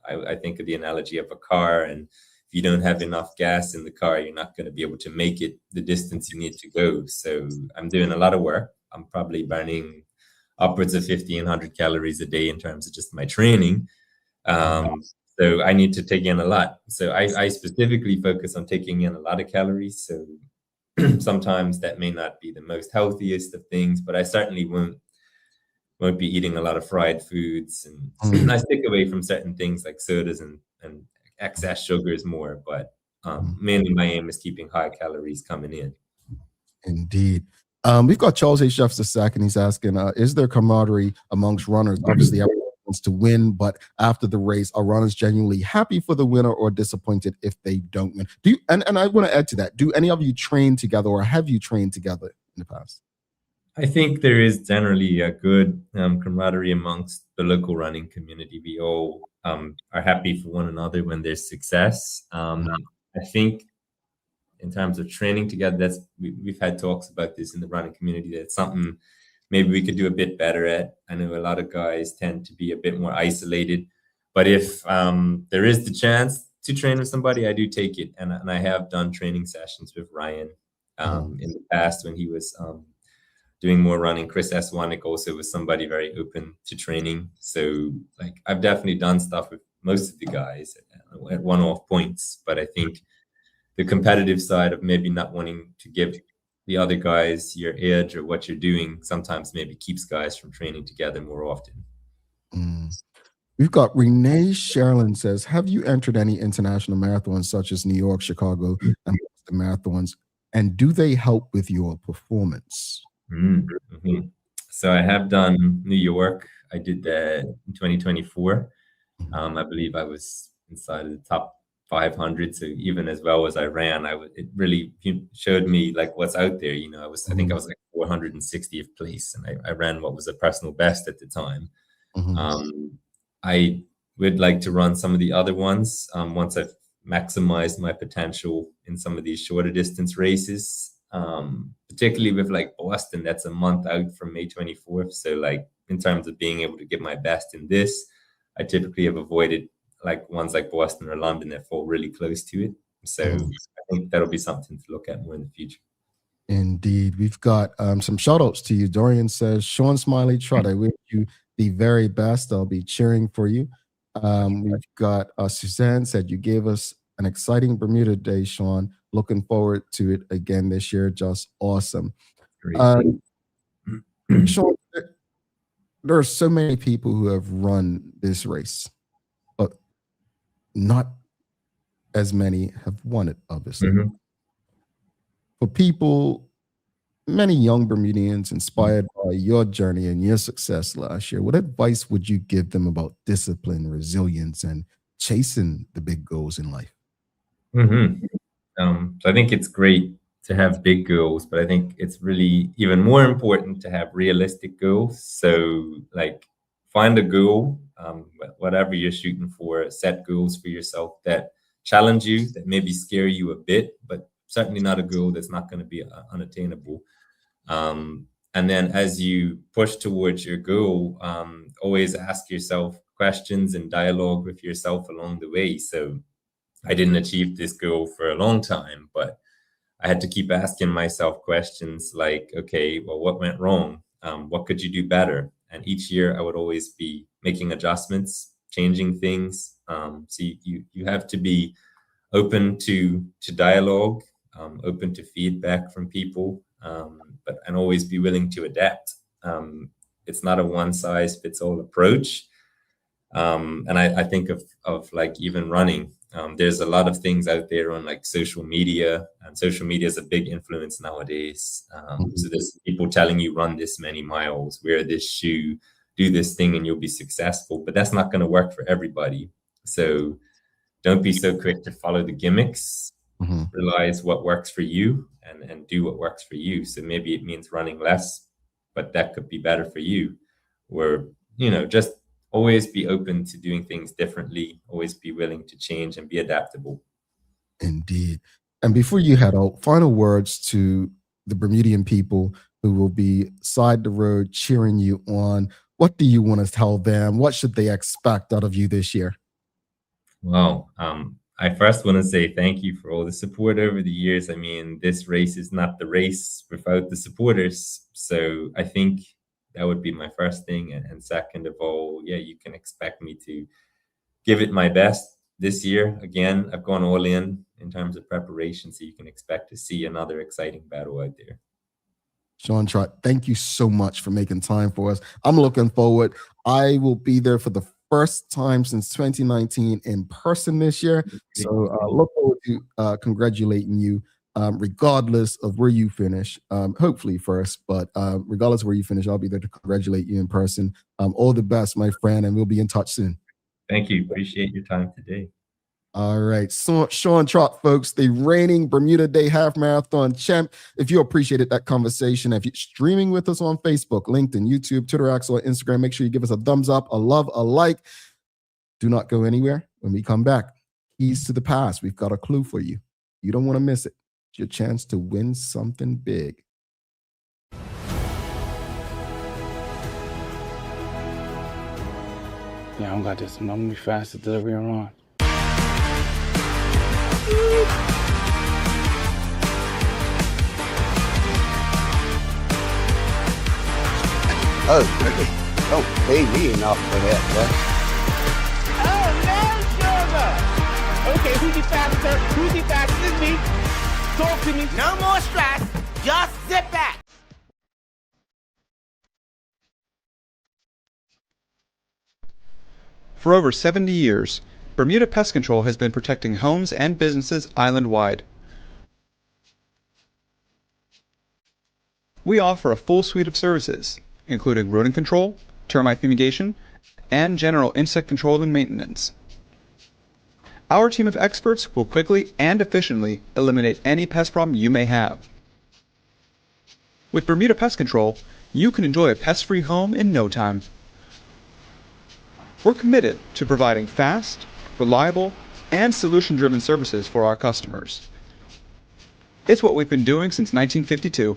I think of the analogy of a car, and if you don't have enough gas in the car, you're not going to be able to make it the distance you need to go. So I'm doing a lot of work. I'm probably burning upwards of 1,500 calories a day in terms of just my training. So I need to take in a lot. So I specifically focus on taking in a lot of calories. So sometimes that may not be the most healthiest of things, but I certainly won't be eating a lot of fried foods. And I stick away from certain things like sodas and excess sugars more. But mainly my aim is keeping high calories coming in. Indeed. We've got Charles H. Jeffs II. He's asking, is there camaraderie amongst runners? Obviously, everyone wants to win, but after the race, are runners genuinely happy for the winner or disappointed if they don't win? And I want to add to that, do any of you train together, or have you trained together in the past? I think there is generally a good camaraderie amongst the local running community. We all are happy for one another when there's success. I think in terms of training together, we've had talks about this in the running community. That's something maybe we could do a bit better at. I know a lot of guys tend to be a bit more isolated, but if there is the chance to train with somebody, I do take it. And I have done training sessions with Ryan in the past when he was doing more running. Chris Eswanik also was somebody very open to training. So like I've definitely done stuff with most of the guys at one-off points, but I think the competitive side of maybe not wanting to give the other guys your edge or what you're doing sometimes maybe keeps guys from training together more often. We've got Renee Sherlin says, have you entered any international marathons such as New York, Chicago, and Boston marathons? And do they help with your performance? So I have done New York. I did that in 2024. I believe I was inside of the top 500. So even as well as I ran, it really showed me like what's out there. I think I was like 460th place, and I ran what was a personal best at the time. I would like to run some of the other ones once I've maximized my potential in some of these shorter distance races, particularly with like Boston. That's a month out from May 24th. So like in terms of being able to give my best in this, I typically have avoided like ones like Boston or London that fall really close to it. So I think that'll be something to look at more in the future. Indeed. We've got some shout outs to you. Dorian says, Sean Smiley Trott, I wish you the very best. I'll be cheering for you. We've got Suzanne said, you gave us an exciting Bermuda Day, Sean. Looking forward to it again this year. Just awesome. Sean, there are so many people who have run this race, but not as many have wanted, obviously. Mm-hmm. For people, many young Bermudians inspired by your journey and your success last year, what advice would you give them about discipline, resilience, and chasing the big goals in life? Mm-hmm. So I think it's great to have big goals, but I think it's really even more important to have realistic goals. So like find a goal, whatever you're shooting for, set goals for yourself that challenge you, that maybe scare you a bit, but certainly not a goal that's not going to be unattainable. And then as you push towards your goal, always ask yourself questions and dialogue with yourself along the way. So I didn't achieve this goal for a long time, but I had to keep asking myself questions like, okay, well, what went wrong? What could you do better? And each year I would always be making adjustments, changing things. So you have to be open to dialogue, open to feedback from people, and always be willing to adapt. It's not a one size fits all approach. And I think of like even running. There's a lot of things out there on like social media, and social media is a big influence nowadays. So there's people telling you run this many miles, wear this shoe, do this thing, and you'll be successful. But that's not going to work for everybody. So don't be so quick to follow the gimmicks. Realize what works for you and do what works for you. So maybe it means running less, but that could be better for you. Or, just always be open to doing things differently, always be willing to change and be adaptable. Indeed. And before you head out, final words to the Bermudian people who will be side the road cheering you on. What do you want to tell them? What should they expect out of you this year? Well, I first want to say thank you for all the support over the years. I mean, this race is not the race without the supporters. So I think that would be my first thing. And second of all, yeah, you can expect me to give it my best this year. Again, I've gone all in terms of preparation, so you can expect to see another exciting battle out there. Sean Trott, thank you so much for making time for us. I'm looking forward. I will be there for the first time since 2019 in person this year. So look forward to congratulating you, regardless of where you finish, hopefully first, but regardless of where you finish, I'll be there to congratulate you in person. All the best, my friend, and we'll be in touch soon. Thank you. Appreciate your time today. All right. So Sean Trott, folks, the reigning Bermuda Day Half Marathon champ. If you appreciated that conversation, if you're streaming with us on Facebook, LinkedIn, YouTube, Twitter, X, or Instagram, make sure you give us a thumbs up, a love, a like. Do not go anywhere. When we come back, keys to the past. We've got a clue for you. You don't want to miss it. It's your chance to win something big. Yeah, I don't got this. I'm gonna be fast at delivery on. Oh, don't pay me enough for that, Oh, no, sugar! Okay, who's the faster? Who's the faster than me? Talk to me. No more stress. Just sit back. For over 70 years, Bermuda Pest Control has been protecting homes and businesses island-wide. We offer a full suite of services, including rodent control, termite fumigation, and general insect control and maintenance. Our team of experts will quickly and efficiently eliminate any pest problem you may have. With Bermuda Pest Control, you can enjoy a pest-free home in no time. We're committed to providing fast, reliable, and solution-driven services for our customers. It's what we've been doing since 1952.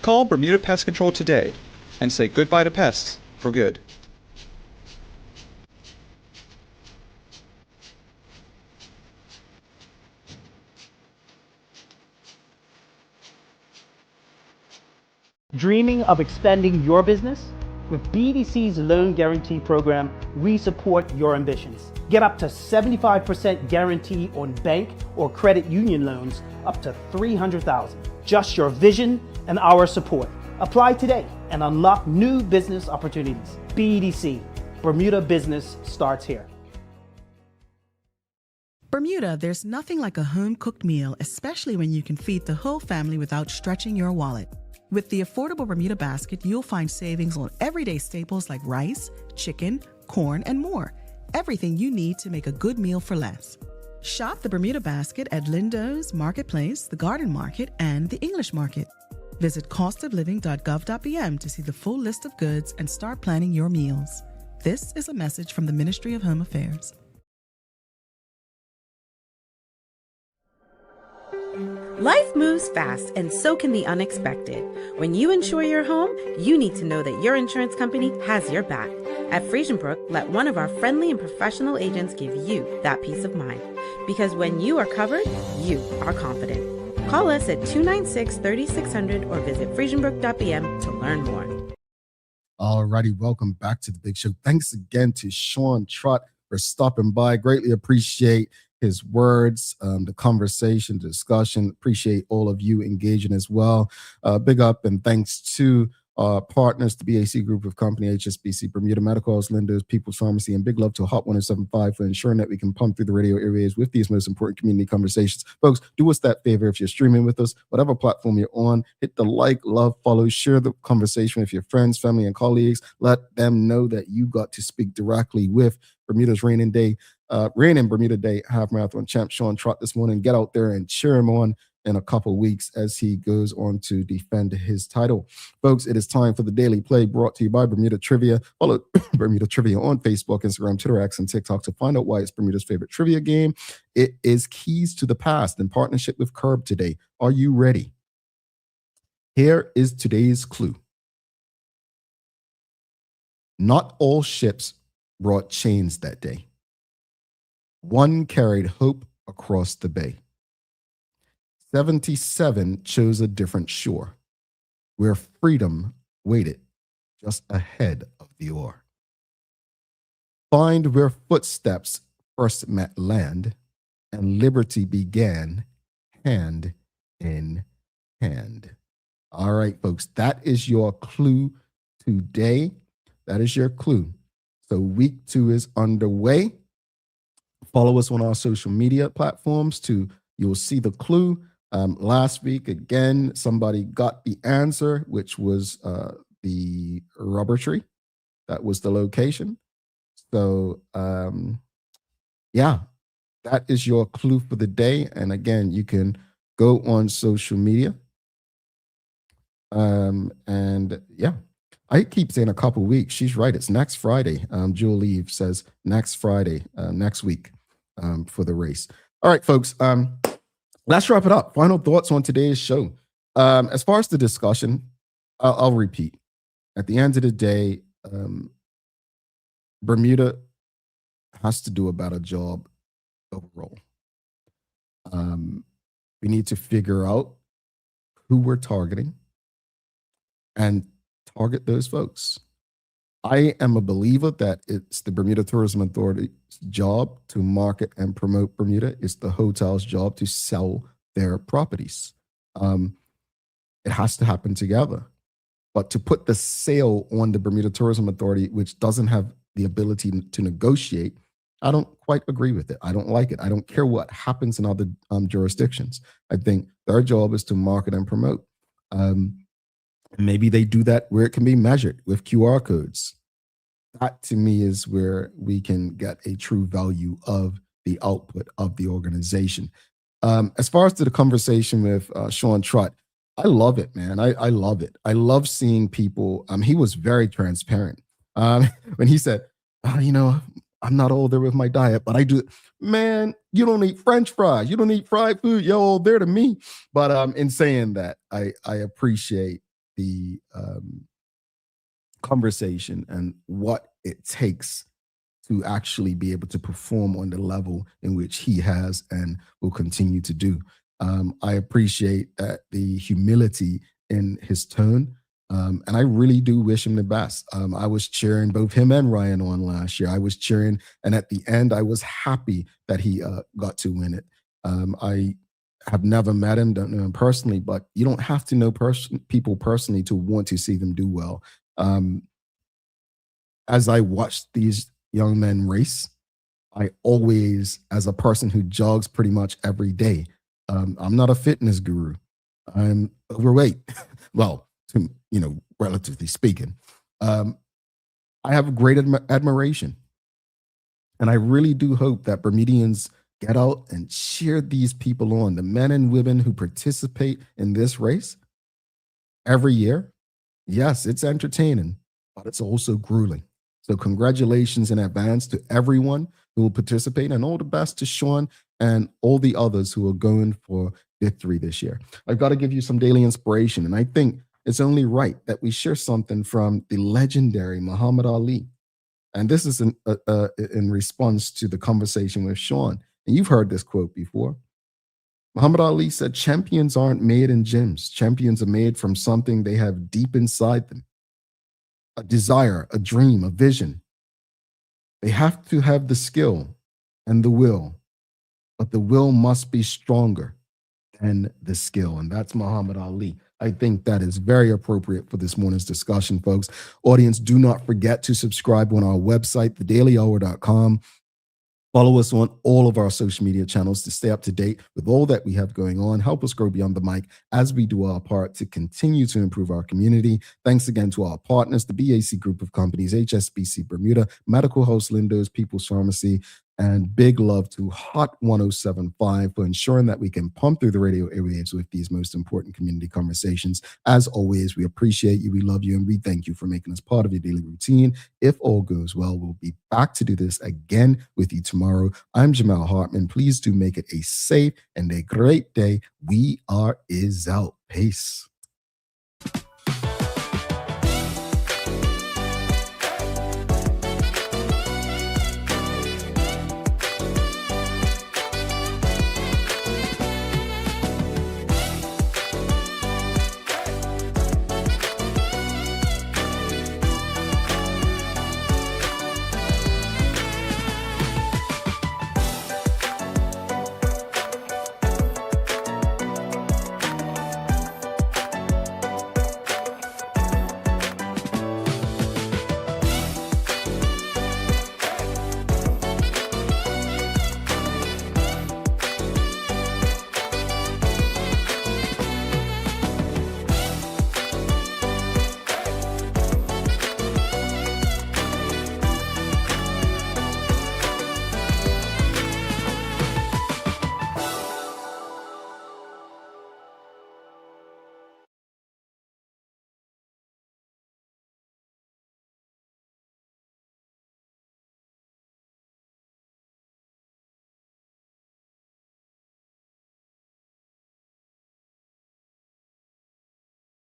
Call Bermuda Pest Control today and say goodbye to pests for good. Dreaming of expanding your business? With BDC's Loan Guarantee Program, we support your ambitions. Get up to 75% guarantee on bank or credit union loans up to $300,000. Just your vision and our support. Apply today and unlock new business opportunities. BDC, Bermuda Business starts here. Bermuda, there's nothing like a home-cooked meal, especially when you can feed the whole family without stretching your wallet. With the affordable Bermuda basket, you'll find savings on everyday staples like rice, chicken, corn, and more. Everything you need to make a good meal for less. Shop the Bermuda basket at Lindo's, Marketplace, the Garden Market, and the English Market. Visit costofliving.gov.bm to see the full list of goods and start planning your meals. This is a message from the Ministry of Home Affairs. Life moves fast, and so can the unexpected. When you insure your home, you need to know that your insurance company has your back. At Friesenbrook, let one of our friendly and professional agents give you that peace of mind. Because when you are covered, you are confident. Call us at 296-3600 or visit friesenbrook.bm to learn more. Alrighty, welcome back to the Big Show. Thanks again to Sean Trott for stopping by. Greatly appreciate his words, the conversation, the discussion. Appreciate all of you engaging as well. Big up and thanks to our partners, the BAC Group of Company, HSBC, Bermuda Medical House, Linda's, People's Pharmacy, and big love to Hot 1075 for ensuring that we can pump through the radio airwaves with these most important community conversations. Folks, do us that favor. If you're streaming with us, whatever platform you're on, hit the like, love, follow, share the conversation with your friends, family, and colleagues. Let them know that you got to speak directly with Bermuda's reigning Bermuda Day half marathon champ Sean Trott this morning. Get out there and cheer him on in a couple weeks as he goes on to defend his title. Folks, it is time for the Daily Play, brought to you by Bermuda Trivia. Follow Bermuda Trivia on Facebook, Instagram, Twitter, X, and TikTok to find out why it's Bermuda's favorite trivia game. It is Keys to the Past in partnership with Curb today. Are you ready? Here is today's clue. Not all ships brought chains that day. One carried hope across the bay. 77 chose a different shore, where freedom waited just ahead of the oar. Find where footsteps first met land, and liberty began hand in hand. All right, folks, that is your clue today. That is your clue. So week 2 is underway. Follow us on our social media platforms you'll see the clue. Last week, again, somebody got the answer, which was the rubber tree. That was the location. So, yeah, that is your clue for the day. And again, you can go on social media. And yeah, I keep saying a couple weeks. She's right. It's next Friday. Jewel Eve says next Friday, next week for the race. All right, folks. Let's wrap it up. Final thoughts on today's show. As far as the discussion, I'll repeat. At the end of the day, Bermuda has to do a better job overall. We need to figure out who we're targeting and target those folks. I am a believer that it's the Bermuda Tourism Authority's job to market and promote Bermuda. It's the hotel's job to sell their properties. It has to happen together. But to put the sale on the Bermuda Tourism Authority, which doesn't have the ability to negotiate, I don't quite agree with it. I don't like it. I don't care what happens in other jurisdictions. I think their job is to market and promote. Maybe they do that where it can be measured with QR codes. That to me is where we can get a true value of the output of the organization. As far as to the conversation with Sean Trott, I love it, man. I love it. I love seeing people. He was very transparent when he said, I'm not all there with my diet, but I do. Man, you don't eat French fries. You don't eat fried food. You're all there to me. But in saying that, I appreciate the conversation and what it takes to actually be able to perform on the level in which he has and will continue to do. I appreciate the humility in his tone. And I really do wish him the best. I was cheering both him and Ryan on last year. I was cheering. And at the end, I was happy that he got to win it. I have never met him, don't know him personally, but you don't have to know people personally to want to see them do well. As I watched these young men race, I always, as a person who jogs pretty much every day, I'm not a fitness guru. I'm overweight. Well, relatively speaking. I have great admiration. And I really do hope that Bermudians get out and cheer these people on, the men and women who participate in this race every year. Yes, it's entertaining, but it's also grueling. So congratulations in advance to everyone who will participate, and all the best to Sean and all the others who are going for victory this year. I've got to give you some daily inspiration, and I think it's only right that we share something from the legendary Muhammad Ali. And this is in response to the conversation with Sean. And you've heard this quote before. Muhammad Ali said, champions aren't made in gyms. Champions are made from something they have deep inside them. A desire, a dream, a vision. They have to have the skill and the will, but the will must be stronger than the skill. And that's Muhammad Ali. I think that is very appropriate for this morning's discussion, folks. Audience, do not forget to subscribe on our website, thedailyhour.com. Follow us on all of our social media channels to stay up to date with all that we have going on. Help us grow beyond the mic as we do our part to continue to improve our community. Thanks again to our partners, the BAC Group of Companies, HSBC Bermuda, Medical House Lindo's, People's Pharmacy, and big love to Hot 1075 for ensuring that we can pump through the radio airwaves with these most important community conversations. As always, we appreciate you, we love you, and we thank you for making us part of your daily routine. If all goes well, we'll be back to do this again with you tomorrow. I'm Jamal Hartman. Please do make it a safe and a great day. We are out. Peace.